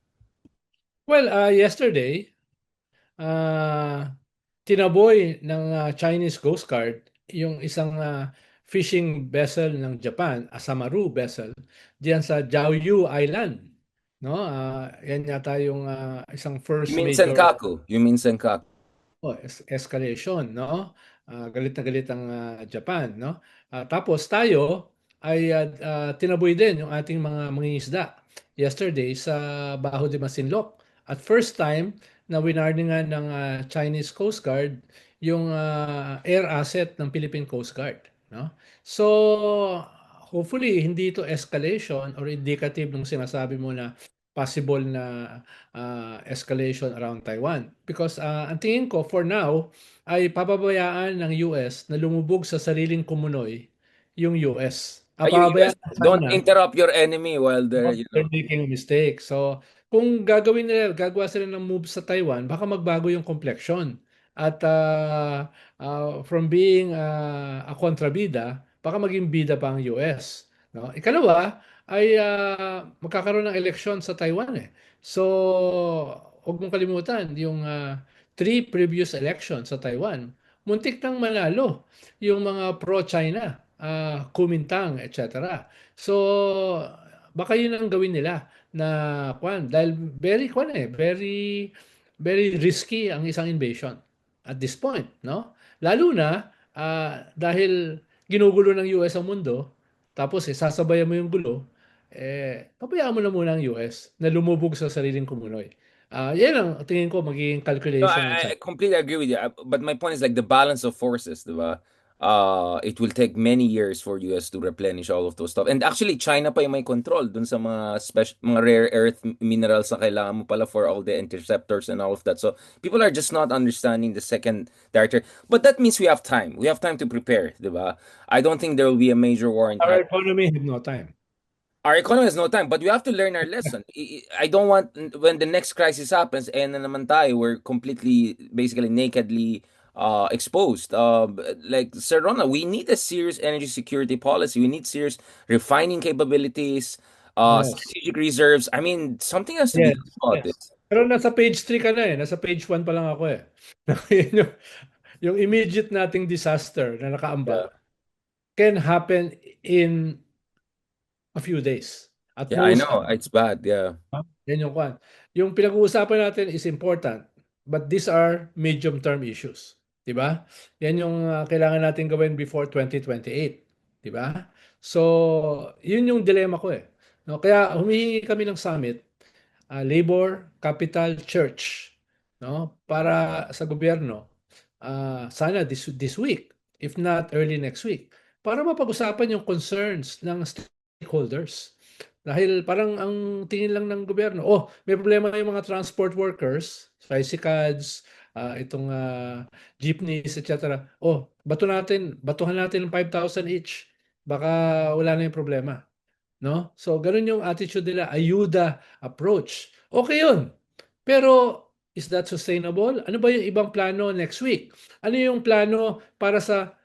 Speaker 3: Well, yesterday, tinaboy ng Chinese Coast Guard yung isang fishing vessel ng Japan, Asamaru vessel, diyan sa Diaoyu Island. No? Yan yata yung isang
Speaker 4: You
Speaker 3: first
Speaker 4: mean
Speaker 3: major
Speaker 4: Senkaku? You mean Senkaku?
Speaker 3: escalation, no? Galit na galit ang Japan, no? Tapos tayo ay tinaboy din yung ating mga mangingisda yesterday sa Baho de Masinloc. At first time na winarningan ng Chinese Coast Guard yung air asset ng Philippine Coast Guard, no? So hopefully hindi ito escalation or indicative ng sinasabi mo na possible na escalation around Taiwan. Because ang tingin ko for now ay papabayaan ng US na lumubog sa sariling kumunoy yung US.
Speaker 4: Yung US,
Speaker 3: Papabayaan ng
Speaker 4: don't
Speaker 3: China
Speaker 4: interrupt your enemy while they're,
Speaker 3: they're making a mistake. So kung gagawin nila, gagawa sila ng move sa Taiwan, baka magbago yung complexion. At from being a kontrabida, baka maging bida pa ang US. No? Ikalawa ay magkakaroon ng eleksyon sa Taiwan eh. So, huwag mong kalimutan yung 3 previous elections sa Taiwan. Muntik nang manalo yung mga pro-China, Kuomintang, etc. So, baka yun ang gawin nila na dahil very very risky ang isang invasion at this point, no? Lalo na dahil ginugulo ng US ang mundo, tapos sasabayan mo yung gulo, pabayaan mo na muna ang US na lumubog sa sariling kumunoy. Yan ang tingin ko magiging
Speaker 4: No,
Speaker 3: calculation ng
Speaker 4: I
Speaker 3: China.
Speaker 4: completely agree with you. But my point is like the balance of forces, diba? It will take many years for US to replenish all of those stuff. And actually, China pa yung may control dun sa mga mga rare earth minerals na kailangan mo pala for all the interceptors and all of that. So people are just not understanding the second director. But that means we have time. We have time to prepare, diba? I don't think there will be a major war in
Speaker 3: Our
Speaker 4: Taiwan.
Speaker 3: economy have no time.
Speaker 4: Our economy has no time, but we have to learn our lesson. I don't want when the next crisis happens and na naman tayo, we're completely, basically nakedly exposed. Like Sir Ronald, we need a serious energy security policy. We need serious refining capabilities,
Speaker 3: Yes.
Speaker 4: strategic reserves. I mean, something has to be
Speaker 3: Yes.
Speaker 4: done about
Speaker 3: Yes.
Speaker 4: this.
Speaker 3: Pero nasa page 3 ka na eh. Nasa page 1 pa lang ako eh. Yun yung immediate nating disaster na
Speaker 4: Yeah,
Speaker 3: nakaambag can happen in a few days. At
Speaker 4: yeah, I
Speaker 3: most,
Speaker 4: know it's bad. Yeah,
Speaker 3: yan yung kwan. Yung pinag-uusapan natin is important, but these are medium-term issues. Di ba? Yan yung kailangan natin gawin before 2028. Di ba? So, yun yung dilemma ko eh. No, kaya humihingi kami ng summit, Labor Capital Church, no, para sa gobyerno. Sana this week, if not early next week, para mapag-usapan yung concerns ng stakeholders. Dahil parang ang tingin lang ng gobyerno, may problema yung mga transport workers, tricycles, itong jeepneys, etc. Batuhan natin ng 5,000 each. Baka wala na yung problema. No? So, ganun yung attitude nila, ayuda approach. Okay yun. Pero, is that sustainable? Ano ba yung ibang plano next week? Ano yung plano para sa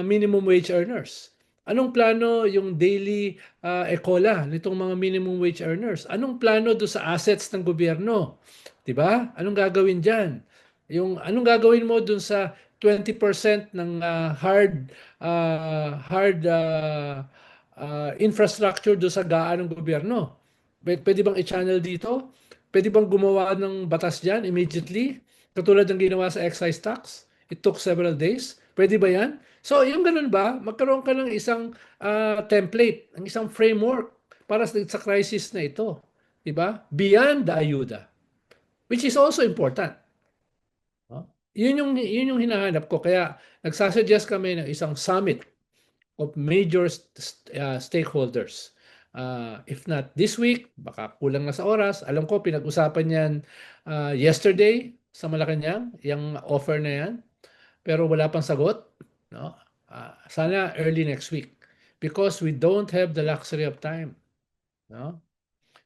Speaker 3: minimum wage earners? Anong plano yung daily ECOLA nitong mga minimum wage earners? Anong plano do sa assets ng gobyerno? 'Di ba? Anong gagawin diyan? Yung anong gagawin mo dun sa 20% ng hard infrastructure do sa gaan ng gobyerno? Pwede bang i-channel dito? Pwede bang gumawa ng batas diyan immediately? Katulad ng ginawa sa excise tax? It took several days. Pwede ba yan? So, yung ganun ba, magkaroon ka ng isang template, ng isang framework para sa crisis na ito. Diba? Beyond the ayuda. Which is also important. Yun yung hinahanap ko. Kaya nagsasuggest kami ng isang summit of major stakeholders. If not this week, baka kulang na sa oras. Alam ko, pinag-usapan yan yesterday sa Malacanang, yung offer na yan. Pero wala pang sagot. No? Sana early next week. Because we don't have the luxury of time. No?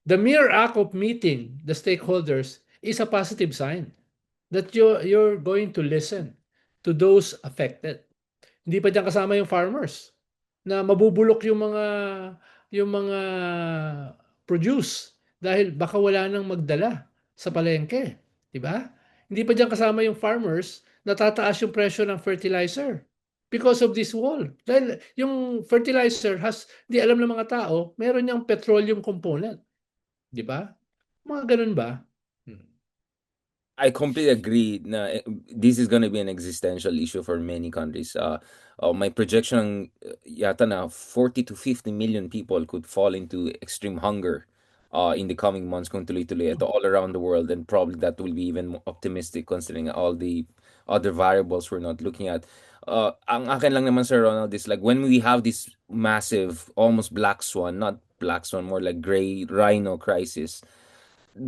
Speaker 3: The mere act of meeting the stakeholders is a positive sign that you're going to listen to those affected. Hindi pa diyan kasama yung farmers na mabubulok yung mga produce dahil baka wala nang magdala sa palengke, 'di ba? Hindi pa diyan kasama yung farmers na tataas yung presyo ng fertilizer because of this wall. Dahil yung fertilizer di alam ng mga tao, meron niyang petroleum component, 'di ba? Mga ganun ba? Hmm.
Speaker 4: I completely agree na this is going to be an existential issue for many countries. My projection yata na 40 to 50 million people could fall into extreme hunger in the coming months kung tuloy-tuloy ito all around the world, and probably that will be even more optimistic considering all the other variables we're not looking at. Ang akin lang naman, Sir Ronald, is like when we have this massive, almost black swan, not black swan, more like gray rhino crisis,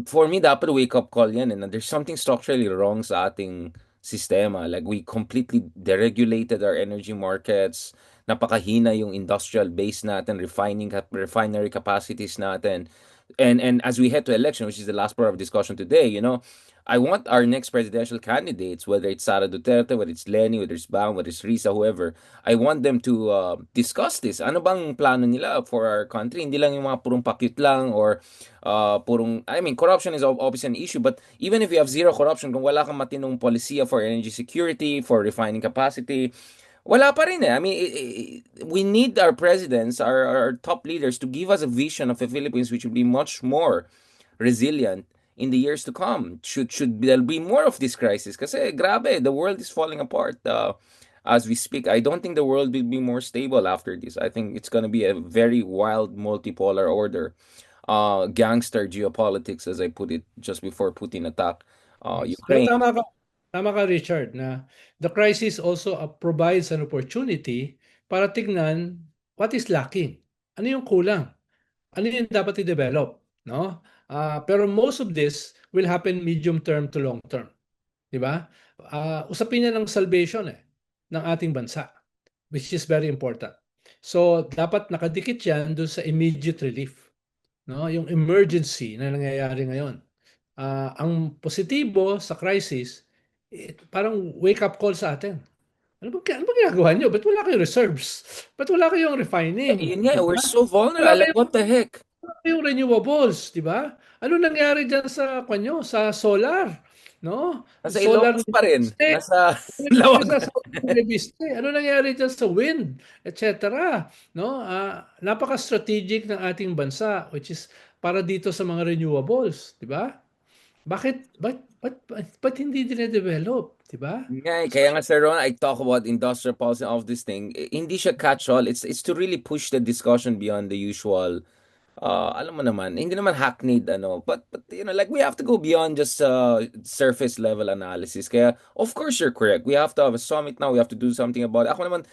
Speaker 4: for me, dapat wake up call yan. And there's something structurally wrong sa ating sistema. Like we completely deregulated our energy markets. Napakahina yung industrial base natin, refinery capacities natin. And as we head to election, which is the last part of discussion today, I want our next presidential candidates, whether it's Sara Duterte, whether it's Lenny, whether it's Bang, whether it's Risa, whoever, I want them to discuss this. Ano bang plano nila for our country? Hindi lang yung mga purong pakyut lang or I mean, corruption is obviously an issue, but even if you have zero corruption, kung wala kang matinong polisiya for energy security, for refining capacity, wala pa rin eh. I mean, we need our presidents, our top leaders to give us a vision of the Philippines which will be much more resilient in the years to come. Should there'll be more of this crisis? Kasi grabe, the world is falling apart as we speak. I don't think the world will be more stable after this. I think it's gonna be a very wild multipolar order. Gangster geopolitics, as I put it just before Putin attacked
Speaker 3: Yes. Pero
Speaker 4: Ukraine.
Speaker 3: tama ka Richard, na the crisis also provides an opportunity para tignan what is lacking. Ano yung kulang? Ano yung dapat i-develop, no? Pero most of this will happen medium term to long term. 'Di ba? Usapin niya ng salvation ng ating bansa, which is very important. So dapat nakadikit 'yan doon sa immediate relief, no? Yung emergency na nangyayari ngayon. Ang positibo sa crisis, parang wake up call sa atin. Ano ba ginagawa niyo? Ba't wala kayong reserves? Ba't wala kayong refining?
Speaker 4: Yun nga, we're
Speaker 3: Diba?
Speaker 4: so vulnerable. Like, what the heck?
Speaker 3: Yung renewables, di ba? Ano nangyari diyan sa solar, no?
Speaker 4: Nasa
Speaker 3: Solar
Speaker 4: Ilocos pa rin.
Speaker 3: Viste.
Speaker 4: Nasa
Speaker 3: Ano
Speaker 4: Lawag.
Speaker 3: nangyari sa Solar Viste? Ano nangyari diyan sa wind, etc. No? Napaka-strategic ng ating bansa, which is para dito sa mga renewables, di ba? Ba't hindi dine-develop, di ba?
Speaker 4: Nga, kaya nga Sir Ron, I talk about industrial policy of this thing. Hindi siya catch-all. It's to really push the discussion beyond the usual. Alam mo naman, hindi naman hackneyed but like we have to go beyond just surface level analysis. Kaya of course you're correct. We have to have a summit now. We have to do something about it. Ako naman,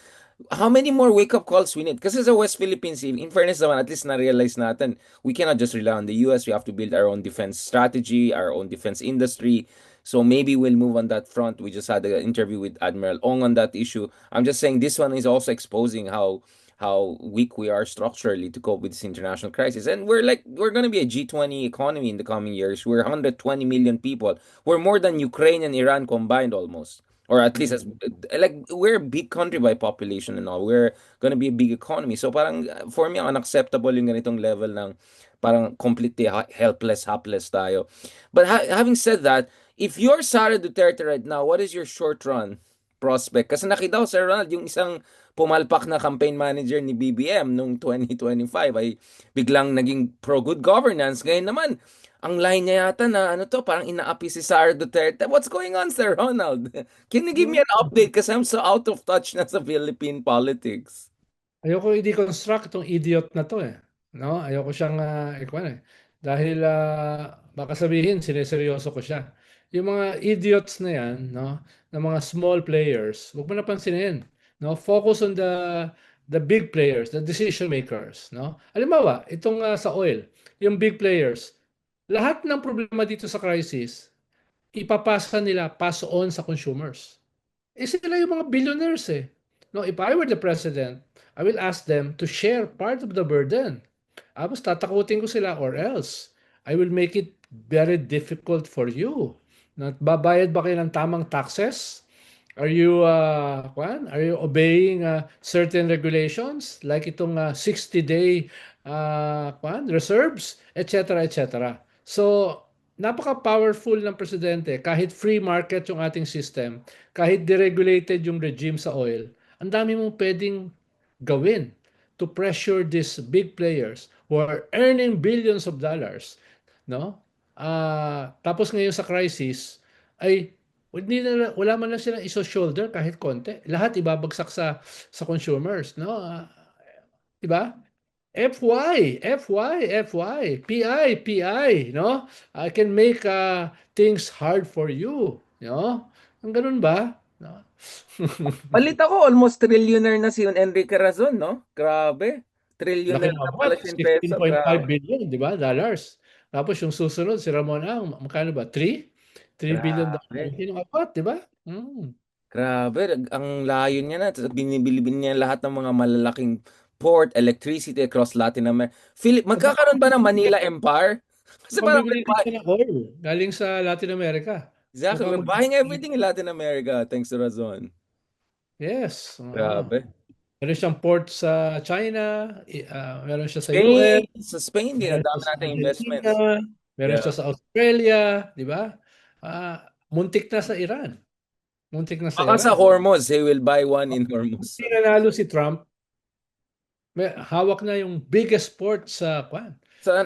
Speaker 4: how many more wake-up calls we need? Kasi sa West Philippines, in fairness naman, at least na-realize natin, we cannot just rely on the US. We have to build our own defense strategy, our own defense industry. So maybe we'll move on that front. We just had an interview with Admiral Ong on that issue. I'm just saying this one is also exposing how weak we are structurally to cope with this international crisis. And we're going to be a G20 economy in the coming years. We're 120 million people. We're more than Ukraine and Iran combined almost. Or at least we're a big country by population and all. We're gonna be a big economy. So parang for me unacceptable yung ganitong level ng parang completely helpless, hapless tayo. But having said that, if you're Sara Duterte right now, what is your short run prospect? Kasi nakita ko, Sir Ronald, yung isang pumalpak na campaign manager ni BBM nung 2025 ay biglang naging pro-good governance. Ngayon naman, ang line niya yata na parang inaapi si Sara Duterte. What's going on, Sir Ronald? Can you give me an update? Kasi I'm so out of touch na sa Philippine politics.
Speaker 3: Ayoko i-deconstruct itong idiot na to no? Ayoko siyang dahil baka sabihin sineseryoso ko siya. Yung mga idiots na yan, no, na mga small players, huwag mo na pansinin, no? Focus on the big players, the decision makers, no? Halimbawa, itong sa oil, yung big players, lahat ng problema dito sa crisis, ipapasa nila, pass on sa consumers. Sila yung mga billionaires No, if I were the president, I will ask them to share part of the burden. Tapos tatakutin ko sila or else. I will make it very difficult for you. Babayad ba kayo ng tamang taxes? Are you obeying certain regulations like itong 60-day reserves, etc., etc. So, napaka-powerful ng presidente kahit free market yung ating system, kahit deregulated yung regime sa oil. Ang dami mong pwedeng gawin to pressure these big players who are earning billions of dollars, no? Tapos ngayon sa crisis ay wala man lang silang iso-shoulder kahit konti. Lahat ibabagsak sa consumers, no? 'Di ba? FY, no? I can make things hard for you, no? Ang ganun ba? No?
Speaker 4: Balita ko, almost trillionaire na si Enrique Razon, no? Grabe.
Speaker 3: Laki
Speaker 4: Trillionaire
Speaker 3: ng
Speaker 4: na pala
Speaker 3: abot,
Speaker 4: siya in peso.
Speaker 3: 16.5
Speaker 4: Grabe.
Speaker 3: billion, di ba? Dollars. Tapos yung susunod, si Ramon Ang, magkano ba? 3 billion dollars.
Speaker 4: Grabe.
Speaker 3: Yung abot, di ba? Mm.
Speaker 4: Grabe. Ang layo niya na. Binibili niya lahat ng mga malalaking port, electricity across Latin America. Magkakaroon ba ng Manila Empire? Kasi
Speaker 3: Mukhang
Speaker 4: parang
Speaker 3: bibili din siya ng oil galing sa Latin America.
Speaker 4: exactly.
Speaker 3: Mukhang
Speaker 4: We're buying everything in Latin America thanks to Razon.
Speaker 3: yes.
Speaker 4: Grabe.
Speaker 3: Meron siyang port sa China, meron siya sa US,
Speaker 4: Spain, sa Spain din, ang
Speaker 3: meron siya
Speaker 4: dami
Speaker 3: sa
Speaker 4: nating
Speaker 3: Argentina,
Speaker 4: investments.
Speaker 3: meron
Speaker 4: Yeah.
Speaker 3: siya sa Australia, di ba? Muntik na sa Iran. Muntik na sa
Speaker 4: Baka sa
Speaker 3: Iran.
Speaker 4: Hormuz, he will buy one in Hormuz.
Speaker 3: Hindi nanalo si Trump, hawak na yung biggest port
Speaker 4: Saan?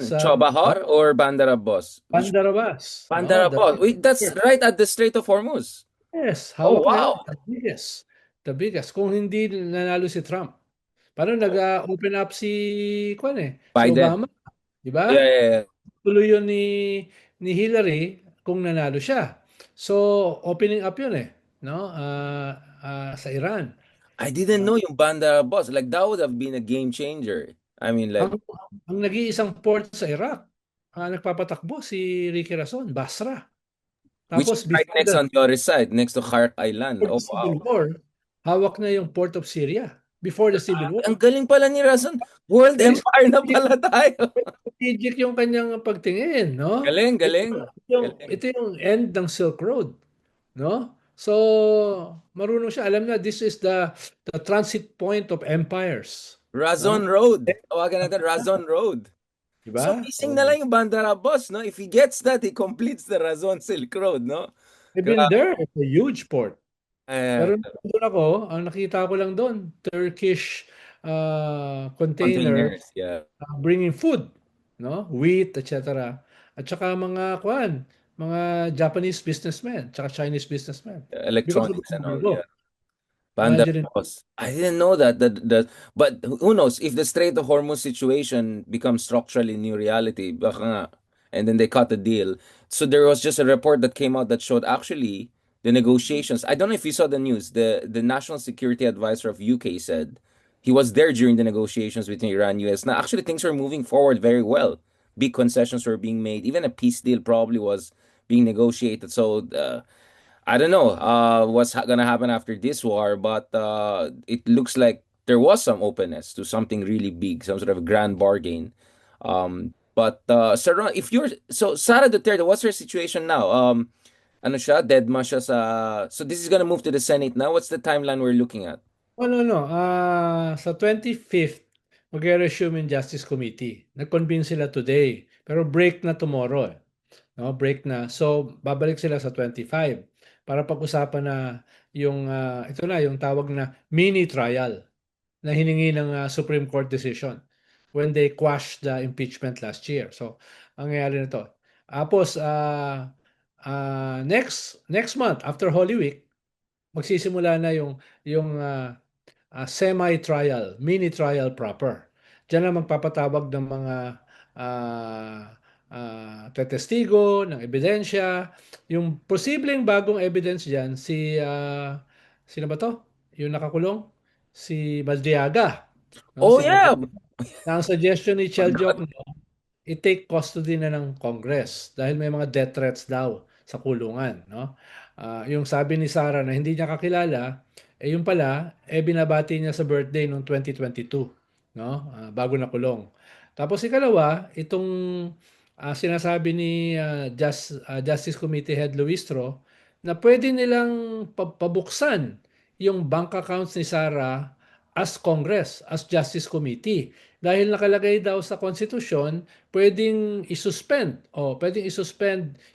Speaker 3: sa
Speaker 4: Chabahar or Bandar Abbas?
Speaker 3: Bandarabas.
Speaker 4: Bandar Abbas. Wait, that's right at the Strait of Hormuz.
Speaker 3: Yes,
Speaker 4: Oh,
Speaker 3: hawak na yun.
Speaker 4: wow.
Speaker 3: The biggest. The biggest. Kung hindi nanalo si Trump. Parang nag-open up si si
Speaker 4: Biden.
Speaker 3: Obama, di ba?
Speaker 4: Yeah, yeah, yeah.
Speaker 3: Tuloy yun ni Hillary kung nanalo siya. So, opening up yun no? Sa Iran.
Speaker 4: I didn't know yung Bandar Abbas. Like, that would have been a game changer. I mean, like,
Speaker 3: Ang nag-iisang port sa Iraq, nagpapatakbo si Ricky Razon, Basra.
Speaker 4: which
Speaker 3: Tapos
Speaker 4: is right
Speaker 3: before
Speaker 4: next
Speaker 3: the
Speaker 4: on the other side, next to Khark Island. Oh,
Speaker 3: Civil
Speaker 4: wow.
Speaker 3: War, hawak na yung port of Syria. Before the Civil War.
Speaker 4: Ang galing pala ni Razon. World
Speaker 3: Very
Speaker 4: Empire na pala tayo.
Speaker 3: strategic yung kanyang pagtingin, no?
Speaker 4: Galing, galing.
Speaker 3: Ito yung end ng Silk Road, no? So, marunong siya. Alam na, this is the transit point of empires.
Speaker 4: Razon Road. Tawagan natin Razon Road.
Speaker 3: Diba?
Speaker 4: So, missing na lang yung Bandar Abbas, no? If he gets that, he completes the Razon Silk Road, no?
Speaker 3: I've been there. It's a huge port.
Speaker 4: Eh,
Speaker 3: Pero doon ako, ang nakita ko lang doon, Turkish container
Speaker 4: containers, yeah.
Speaker 3: bringing food, no? Wheat, etc. At saka mga Japanese businessmen, tsaka Chinese businessmen. Because of
Speaker 4: Electronics
Speaker 3: the
Speaker 4: and all,
Speaker 3: embargo.
Speaker 4: yeah. Bandar
Speaker 3: Imagine it.
Speaker 4: Abbas. I didn't know that. But who knows if the Strait of Hormuz situation becomes structurally new reality, baka nga. And then they cut the deal. So there was just a report that came out that showed actually the negotiations. I don't know if you saw the news. The National Security Advisor of UK said he was there during the negotiations between Iran and US. Now actually things were moving forward very well. Big concessions were being made. Even a peace deal probably was being negotiated. So I don't know what's gonna happen after this war, but it looks like there was some openness to something really big, some sort of a grand bargain. But Sir Ron, if you're so Sara Duterte, what's her situation now? Ano siya? Deadma siya sa. So this is gonna move to the Senate now. What's the timeline we're looking at?
Speaker 3: No. Sa 25th, mag-resume yung Justice Committee. Nag-convene sila today, pero break na tomorrow. No, break na. So, babalik sila sa 25 para pag-usapan na yung ito na yung tawag na mini trial na hiningi ng Supreme Court decision when they quashed the impeachment last year. So, ang nangyayari na to. Tapos next month after Holy Week, magsisimula na yung semi-trial, mini trial proper. Diyan na magpapatawag ng mga tetestigo, ng ebidensya. Yung posibleng bagong evidence diyan, sino ba to? Yung nakakulong? Si Baldiaga. No?
Speaker 4: Oh
Speaker 3: Si
Speaker 4: yeah.
Speaker 3: Baldiaga. Ang suggestion ni Chel Jokno, i-take custody na ng Congress dahil may mga death threats daw sa kulungan, no? Yung sabi ni Sara na hindi niya kakilala, yung pala binabati niya sa birthday noong 2022, no? Bago nakulong. Tapos ikalawa, itong sinasabi ni Justice Committee Head Luistro na pwede nilang pabuksan yung bank accounts ni Sara as Congress, as Justice Committee. Dahil nakalagay daw sa Constitution, pwedeng isuspend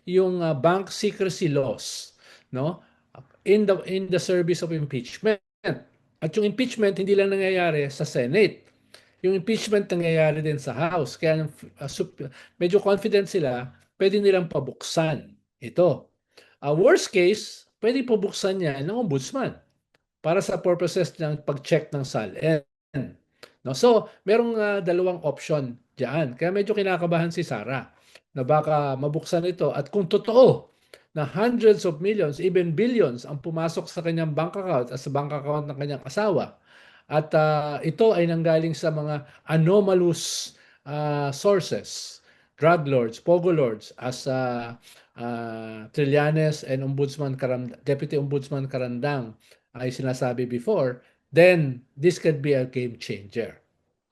Speaker 3: yung bank secrecy laws, no? In the service of impeachment. At yung impeachment hindi lang nangyayari sa Senate. Yung impeachment nangyayari din sa House. Kaya medyo confident sila, pwede nilang pabuksan ito. Worst case, pwede pabuksan niya ng ombudsman para sa purposes ng pag-check ng SALN. No? So, merong dalawang option diyan. Kaya medyo kinakabahan si Sara na baka mabuksan ito at kung totoo na hundreds of millions, even billions ang pumasok sa kanyang bank account at sa bank account ng kanyang asawa at ito ay nanggaling sa mga anomalous sources, drug lords, pogo lords as Trillanes and Deputy Ombudsman Karandang ay sinasabi before, then this can be a game changer.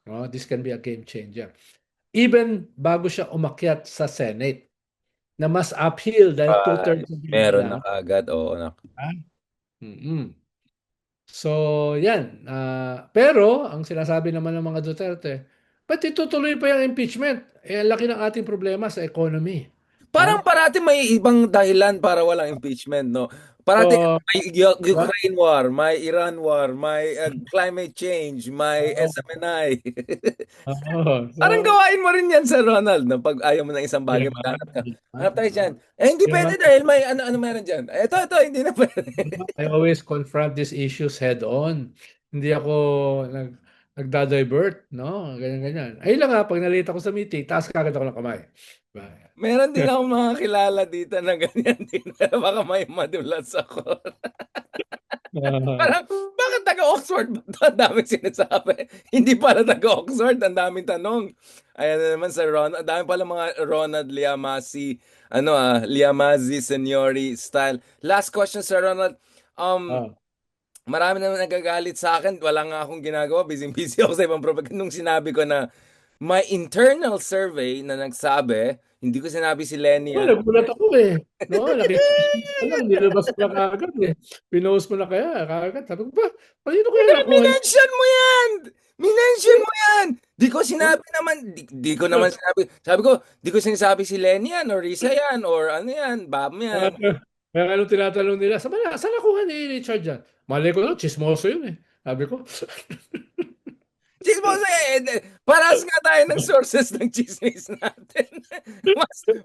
Speaker 3: No? This can be a game changer. Even bago siya umakyat sa Senate, na mas uphill dahil two-thirds
Speaker 4: Meron na agad, oo.
Speaker 3: Mm-mm. So, yan. Pero, ang sinasabi naman ng mga Duterte, ba't itutuloy pa yung impeachment? Eh, ang laki ng ating problema sa economy.
Speaker 4: Parang parati may ibang dahilan para walang impeachment, no? Parati
Speaker 3: So,
Speaker 4: may Ukraine war, may Iran war, may climate change, may SMNI. Parang gawain mo rin yan sa Ronald, no? Pag ayaw mo ng isang bagay, maghanap ka. Hanap tayo dyan. Eh, hindi pwede dahil may ano meron dyan. Ito, hindi na pwede.
Speaker 3: I always confront these issues head on. Hindi ako nagda-divert, no? Ganyan. Ayun lang pag nalita ko sa meeting, taas kagad ako ng kamay.
Speaker 4: Meron din akong mga kilala dito na ganyan din. Baka may madulas ako. Parang, bakit taga-Oxford ba ito? Ang daming sinasabi. Hindi pala taga-Oxford, ang daming tanong. Ayan na naman sa Ronald. Ang dami pala mga Ronald Liamasi, Liamasi Seniori style. Last question, Sir Ronald. Marami naman nagagalit sa akin. Wala nga akong ginagawa. Busy ako sa ibang propaganda. Nung sinabi ko na may internal survey na nagsabi, hindi ko sinabi si Lenny.
Speaker 3: Nagulat ako eh. No, nakikita ko lang, nilabas ko na kaagad eh. Pinost mo na kaya, kaagad. Sabi ko ba, kanino kaya nakuha?
Speaker 4: Minention mo yan! Minention mo yan! Di ko sinabi naman, di ko naman sinabi. Sabi ko, di ko sinasabi si Lenny yan, or Risa yan, or ano yan, Bam yan.
Speaker 3: Kaya anong tinatanong nila, saan nakuha ni Richard yan? Malay ko lang, chismoso yun eh. Sabi ko.
Speaker 4: Chismoso paras nga tayo ng sources ng chismis natin.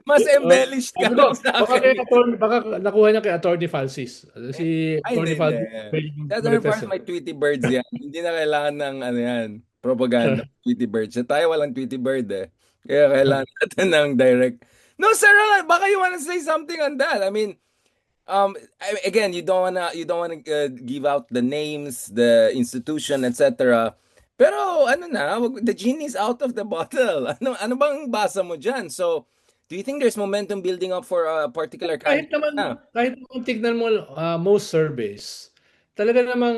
Speaker 4: mas embellished ka lang sa akin.
Speaker 3: Baka nakuha niya kay Attorney Falsis. Si Attorney Falsis.
Speaker 4: Attorney Falsis may Tweety Birds yan. Hindi na kailangan ng propaganda. Tweety Birds. Sa tayo walang Tweety Bird eh. Kaya kailangan natin ng direct. No, sir, baka you wanna say something on that? I mean, again, you don't wanna give out the names, the institution, etc. Pero the genie is out of the bottle. Ano bang basa mo dyan? So, do you think there's momentum building up for a particular
Speaker 3: candidate? Kahit naman tignan mo most surveys, talaga namang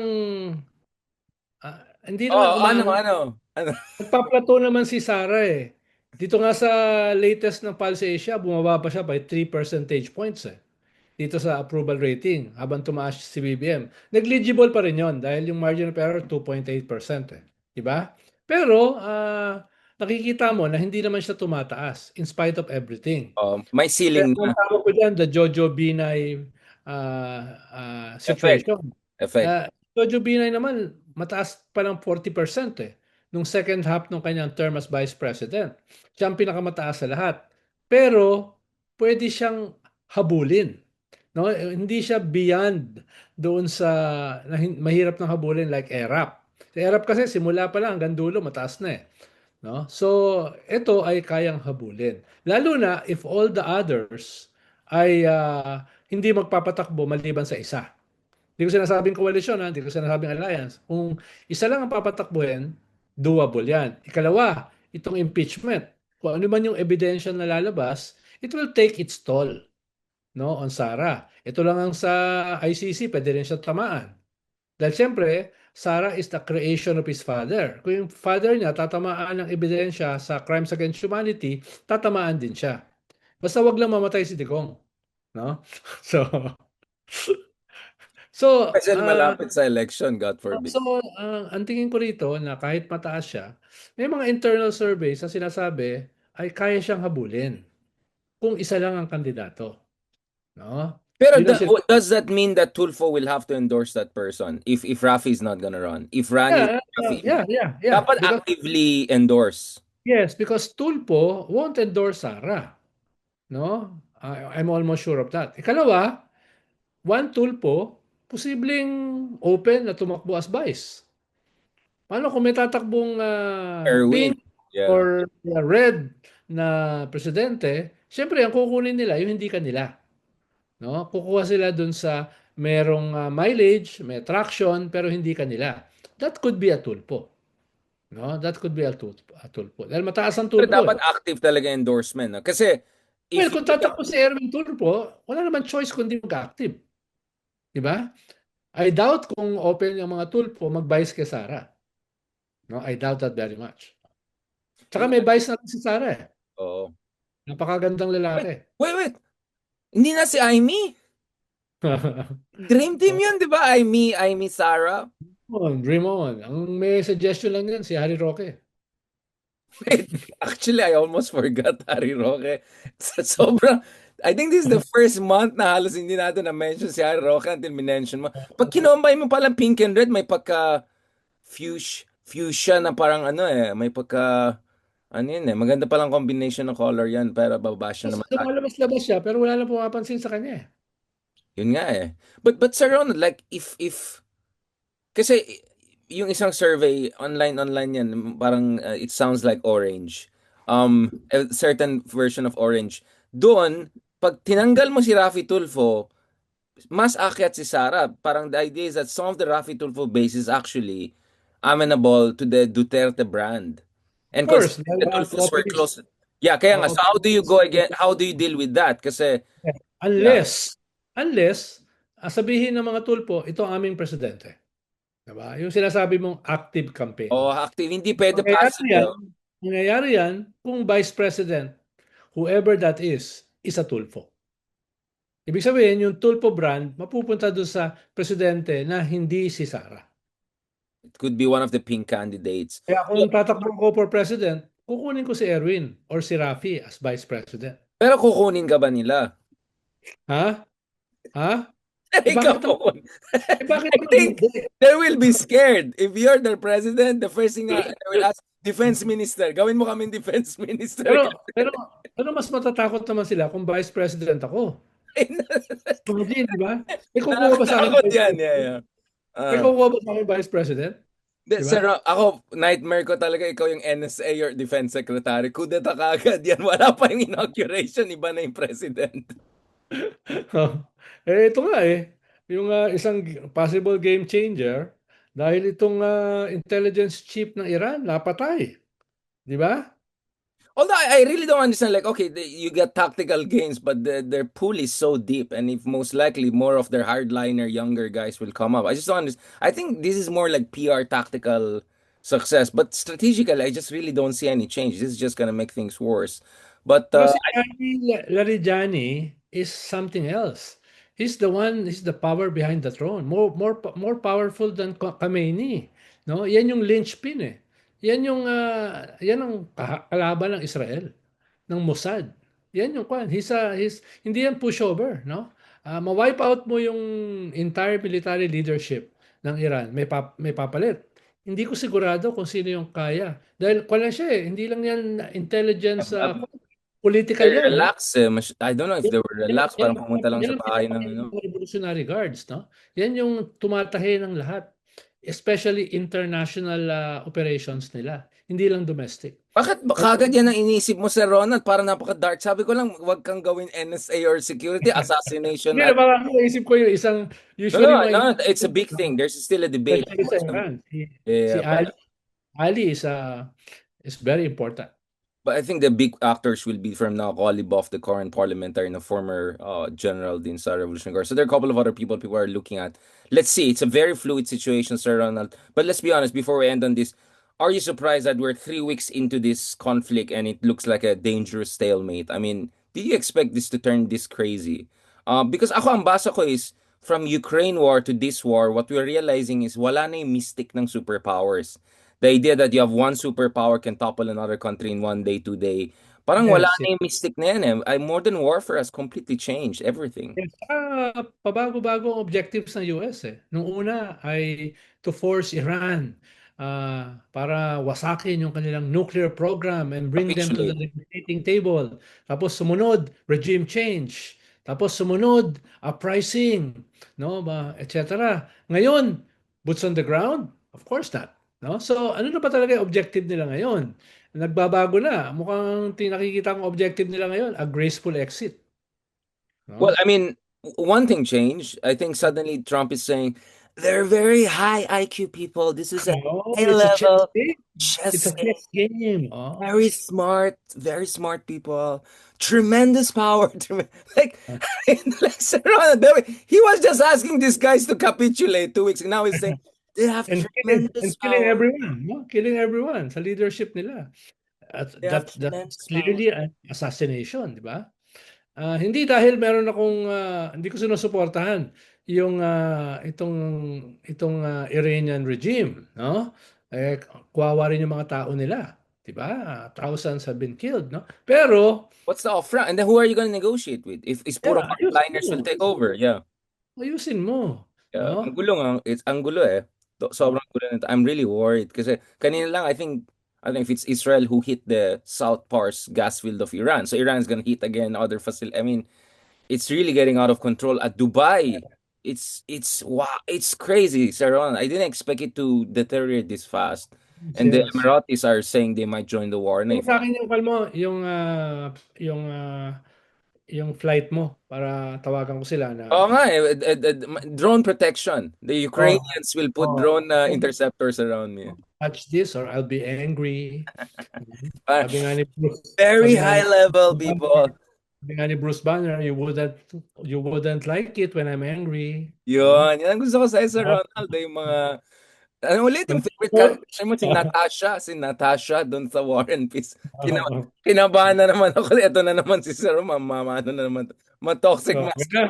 Speaker 3: hindi naman nagpaplato naman si Sara eh. Dito nga sa latest ng Pulse Asia, bumaba pa siya by 3 percentage points eh. Dito sa approval rating habang tumaas si BBM. Negligible pa rin yon dahil yung margin of error 2.8% eh. Diba? Pero nakikita mo na hindi naman siya tumataas in spite of everything.
Speaker 4: May ceiling na.
Speaker 3: Ang tawag ko dyan, the Jojo Binay situation.
Speaker 4: Effect.
Speaker 3: Jojo Binay naman, mataas pa ng 40% eh. Nung second half ng kanyang term as Vice President. Siya ang pinakamataas sa lahat. Pero, pwede siyang habulin. No? Hindi siya beyond doon sa mahirap ng habulin like ERAP. Sa ERAP kasi simula pa lang hanggang dulo mataas na eh. No? So ito ay kayang habulin. Lalo na if all the others ay hindi magpapatakbo maliban sa isa. Hindi ko sinasabing koalisyon, hindi ko sinasabing alliance. Kung isa lang ang papatakbuhin, doable yan. Ikalawa, itong impeachment. Kung ano man yung ebidensya na lalabas, it will take its toll. On Sara. Ito lang ang sa ICC, pwede rin siya tamaan. Dahil siyempre, Sarah is the creation of his father. Kung yung father niya tatamaan ng ebidensya sa crimes against humanity, tatamaan din siya. Basta wag lang mamatay si Digong, no? So, so,
Speaker 4: Kasi malapit sa election, God forbid.
Speaker 3: ang tingin ko rito na kahit mataas siya, may mga internal surveys na sinasabi ay kaya siyang habulin kung isa lang ang kandidato, no?
Speaker 4: Pero
Speaker 3: Yun ang
Speaker 4: does that mean that Tulfo will have to endorse that person if Rafi is not gonna run? If Rani, Rafi,
Speaker 3: yeah.
Speaker 4: dapat
Speaker 3: Because
Speaker 4: actively endorse.
Speaker 3: yes, because Tulpo won't endorse Sara, no? I'm almost sure of that. Ikalawa, Juan Tulpo, posibleng open na tumakbo as vice. Paano kung may tatakbong
Speaker 4: Erwin.
Speaker 3: pink
Speaker 4: Yeah.
Speaker 3: or red na presidente, siyempre ang kukunin nila yung hindi kanila. No? Kukuha sila dun sa merong mileage, may traction, pero hindi kanila. That could be a tulpo. No? That could be a tulpo. Dahil mataas ang
Speaker 4: Pero
Speaker 3: tulpo.
Speaker 4: dapat active talaga endorsement. No? Kasi
Speaker 3: Well,
Speaker 4: if you
Speaker 3: kung tatakbo si Erwin Tulfo, wala naman choice kundi mag-active. Di ba? I doubt kung open yung mga Tulfo, mag-vice kay Sara. No, I doubt that very much. Tsaka may vice na rin si Sara eh.
Speaker 4: Oh.
Speaker 3: Napakagandang lalaki.
Speaker 4: Wait. Hindi na si Aimee. Dream team yun, di ba? Aimee, Sarah.
Speaker 3: Dream on. Ang may suggestion lang yan, si Harry Roque.
Speaker 4: Actually, I almost forgot Harry Roque. Sobrang, I think this is the first month na halos hindi natin na-mention si Harry Roque until minention mo. Pag kinombay mo palang pink and red, may pagka fuchsia na parang may pagka, maganda palang combination ng color yan, pero bababa siya naman.
Speaker 3: Lumalabas-labas siya, pero wala lang pumapansin sa kanya eh.
Speaker 4: Yun nga eh. But Sir Ronald, like, if, kasi, yung isang survey, online yan, parang it sounds like orange. A certain version of orange. Doon, pag tinanggal mo si Rafi Tulfo, mas akyat si Sara. Parang the idea is that some of the Rafi Tulfo base is actually amenable to the Duterte brand. And
Speaker 3: Of course,
Speaker 4: considering the Tulfos were
Speaker 3: properties.
Speaker 4: close. Yeah, kaya nga. So how do you go again? How do you deal with that? Kasi,
Speaker 3: Unless, sabihin ng mga tulpo, ito ang aming presidente. Diba? Yung sinasabi mong active campaign.
Speaker 4: active, hindi pwede passive.
Speaker 3: Nangyayari yan kung vice president, whoever that is a tulpo. Ibig sabihin, yung tulpo brand, mapupunta doon sa presidente na hindi si Sara.
Speaker 4: It could be one of the pink candidates.
Speaker 3: Kaya kung tatakbo ko for president, kukunin ko si Erwin or si Rafi as vice president.
Speaker 4: Pero kukunin ka ba nila?
Speaker 3: Ha?
Speaker 4: Ikaw
Speaker 3: Bakit
Speaker 4: I think they will be scared. If you're the president, the first thing they will ask, defense minister. Gawin mo kaming defense minister.
Speaker 3: Pero mas matatakot naman sila kung vice president ako. Imagine, di ba? Kukuha ba sa akin vice president?
Speaker 4: Yeah.
Speaker 3: Kukuha ba sa akin vice president?
Speaker 4: Diba? Sir, ako, nightmare ko talaga ikaw yung NSA or defense secretary. Kudeta ka agad yan. Wala pa yung inauguration. Iba na yung president.
Speaker 3: Ito nga yung isang possible game changer dahil itong intelligence chief ng Iran napatay. Di ba?
Speaker 4: Although I really don't understand, like, okay, you get tactical gains, but their pool is so deep, and if most likely more of their hardliner younger guys will come up. I just don't understand. I think this is more like PR tactical success, but strategically, I just really don't see any change. This is just gonna make things worse. But
Speaker 3: Larijani is something else. He's the power behind the throne. More powerful than Khamenei. No? Yan yung linchpin eh. Yan ang kalaban ng Israel, ng Mossad. Yan yung kwan. Hindi yan pushover, no? Ma-wipe out mo yung entire military leadership ng Iran. May papalit. Hindi ko sigurado kung sino yung kaya. Dahil kwan lang siya hindi lang yan intelligence political yan.
Speaker 4: Relax I don't know if they were relaxed, parang pumunta lang sa bahay ng
Speaker 3: Revolutionary Guards, no? Yan yung tumatahi ng lahat. Especially international operations nila. Hindi lang domestic.
Speaker 4: Bakit kagad yan ang inisip mo, Sir Ronald? Para napaka-dark. Sabi ko lang, wag kang gawin NSA or security, assassination.
Speaker 3: Hindi, baka naisip ko yung isang usually...
Speaker 4: No, it's a big thing. There's still a debate.
Speaker 3: Si Ali is very important.
Speaker 4: But I think the big actors will be from now Kolibov, the current parliamentarian, the former general din sa Revolutionary Guard. So there are a couple of other people are looking at. Let's see. It's a very fluid situation, Sir Ronald. But let's be honest, before we end on this, are you surprised that we're 3 weeks into this conflict and it looks like a dangerous stalemate? I mean, did you expect this to turn this crazy? Because ako, ang basa ko is, from Ukraine war to this war, what we're realizing is wala na yung mystic ng superpowers. The idea that you have one superpower can topple another country in 1 day, 2 day. Parang wala
Speaker 3: Yes,
Speaker 4: na yung mystic na yan eh. Modern warfare has completely changed everything.
Speaker 3: yes. Pabago-bago ang objectives ng US eh. Nung una ay to force Iran para wasakin yung kanilang nuclear program and bring them to the
Speaker 4: Capitulate.
Speaker 3: negotiating table. Tapos sumunod, regime change. Tapos sumunod, pricing, no, etc. Ngayon, boots on the ground? Of course not. No? So ano na ba talaga yung objective nila ngayon? Nagbabago na. Mukhang nakikita kong objective nila ngayon, a graceful exit.
Speaker 4: Well,
Speaker 3: No?
Speaker 4: I mean, one thing changed. I think suddenly Trump is saying they're very high IQ people. This is a
Speaker 3: No,
Speaker 4: high
Speaker 3: it's a chess
Speaker 4: level
Speaker 3: game. It's
Speaker 4: chess
Speaker 3: a
Speaker 4: game.
Speaker 3: chess game. Oh.
Speaker 4: Very smart people. Tremendous power. Like, like Sir Ronald, he was just asking these guys to capitulate 2 weeks. And now he's saying they have
Speaker 3: And
Speaker 4: tremendous
Speaker 3: killing
Speaker 4: power.
Speaker 3: everyone. No? Killing everyone sa leadership nila.
Speaker 4: They have
Speaker 3: That's
Speaker 4: tremendous power.
Speaker 3: clearly an assassination, di ba? Hindi dahil meron akong hindi ko sinusuportahan yung itong Iranian regime, no? Eh kawawa rin yung mga tao nila, 'di ba? Thousands have been killed, no? Pero
Speaker 4: What's the upfront? And then who are you going to negotiate with? If puro
Speaker 3: yeah, ayusin
Speaker 4: frontliners will
Speaker 3: mo.
Speaker 4: take over, yeah.
Speaker 3: Ayusin mo,
Speaker 4: Yeah, ang
Speaker 3: no?
Speaker 4: gulo nga, ang gulo eh. Sobrang gulo nito. I'm really worried kasi kanina lang I think if it's Israel who hit the South Pars gas field of Iran. So Iran is gonna hit again other facility. I mean, it's really getting out of control at Dubai. It's wow, it's crazy, Saron. I didn't expect it to deteriorate this fast. And the
Speaker 3: Yes.
Speaker 4: Emiratis are saying they might join the war.
Speaker 3: Yung sa akin yung kalmo, yung yung flight mo para tawagan ko sila na
Speaker 4: Oo nga eh, drone protection. The
Speaker 3: oh,
Speaker 4: Ukrainians will put
Speaker 3: oh,
Speaker 4: drone interceptors around me.
Speaker 3: touch this or I'll be angry.
Speaker 4: Ah,
Speaker 3: Sabi nga ni Bruce,
Speaker 4: very
Speaker 3: sabi nga
Speaker 4: high
Speaker 3: ni,
Speaker 4: level people.
Speaker 3: sabi nga ni Bruce Banner, you wouldn't like it when I'm angry.
Speaker 4: Yun, yan ang gusto ko sa Sir
Speaker 3: Ah,
Speaker 4: Ronald. Yung mga, ano ulit, yung favorite
Speaker 3: Control.
Speaker 4: character mo, si Natasha doon sa War and Peace. Kinabahan na naman ako. Ito na naman si Sir, ano na naman. Ma-toxic
Speaker 3: Okay na.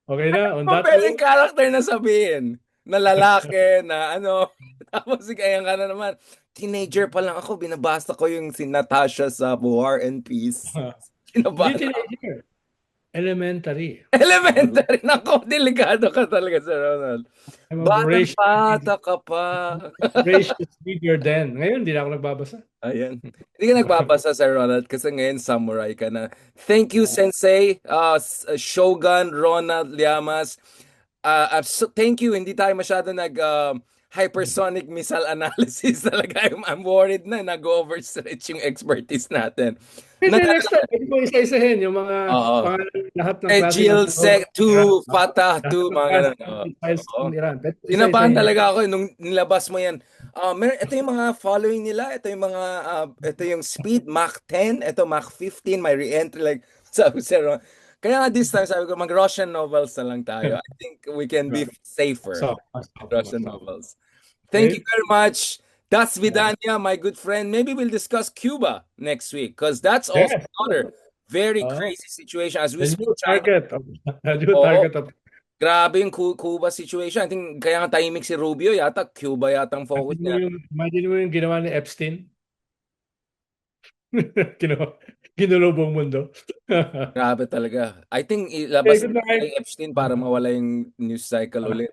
Speaker 3: Okay na. On that
Speaker 4: compelling
Speaker 3: note,
Speaker 4: character na sabihin. Na lalaki, na ano. Tapos kaya ka na naman. Teenager pa lang ako, binabasa ko yung si Natasha sa War and Peace.
Speaker 3: hindi
Speaker 4: Kinabahan.
Speaker 3: teenager. Elementary.
Speaker 4: Elementary. Nako, delikado ka talaga, Sir Ronald.
Speaker 3: I'm a voracious,
Speaker 4: Bata ka pa.
Speaker 3: voracious reader then. Ngayon, hindi na ako nagbabasa.
Speaker 4: Ayan. Hindi ka nagbabasa, Sir Ronald, kasi ngayon samurai ka na. Thank you, Sensei. Shogun Ronald Llamas. Thank you. Hindi tayo masyado hypersonic missile analysis talaga. I'm worried na nag-overstretch yung expertise natin.
Speaker 3: Hindi, next time, pwede mo isa-isahin yung mga
Speaker 4: Oo.
Speaker 3: pangalan lahat ng
Speaker 4: Ejil, Sek, 2, Fatah, 2, mga ganun.
Speaker 3: files
Speaker 4: Oo.
Speaker 3: ng Iran. Pwede mo
Speaker 4: Kinabahan
Speaker 3: isa-isahin.
Speaker 4: talaga ako nung nilabas mo yan. Ito yung mga following nila. Ito yung ito yung speed, Mach 10. Ito, Mach 15. My re-entry, like, sabi ko, Sir Ron. Kaya nga this time, sabi ko, mag-Russian novels na lang tayo. I think we can be safer. Russian novels. Thank you very much. Das Vidania, my good friend. Maybe we'll discuss Cuba next week because that's also
Speaker 3: Yes.
Speaker 4: another very crazy situation as we
Speaker 3: The
Speaker 4: speak.
Speaker 3: new target of
Speaker 4: Grabe yung Cuba situation. I think kaya nga tahimik si Rubio yata. Cuba yata ang focus niya.
Speaker 3: Imagine mo yung ginawa ni Epstein. Ginulo buong mundo.
Speaker 4: Grabe talaga. I think ilabas
Speaker 3: Okay, good night.
Speaker 4: kay Epstein para mawala yung news cycle ulit.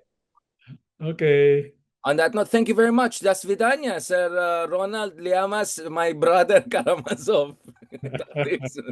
Speaker 3: Okay.
Speaker 4: On that note, thank you very much. Das Vidania, Sir Ronald Llamas, my brother Karamazov. Talk to you soon.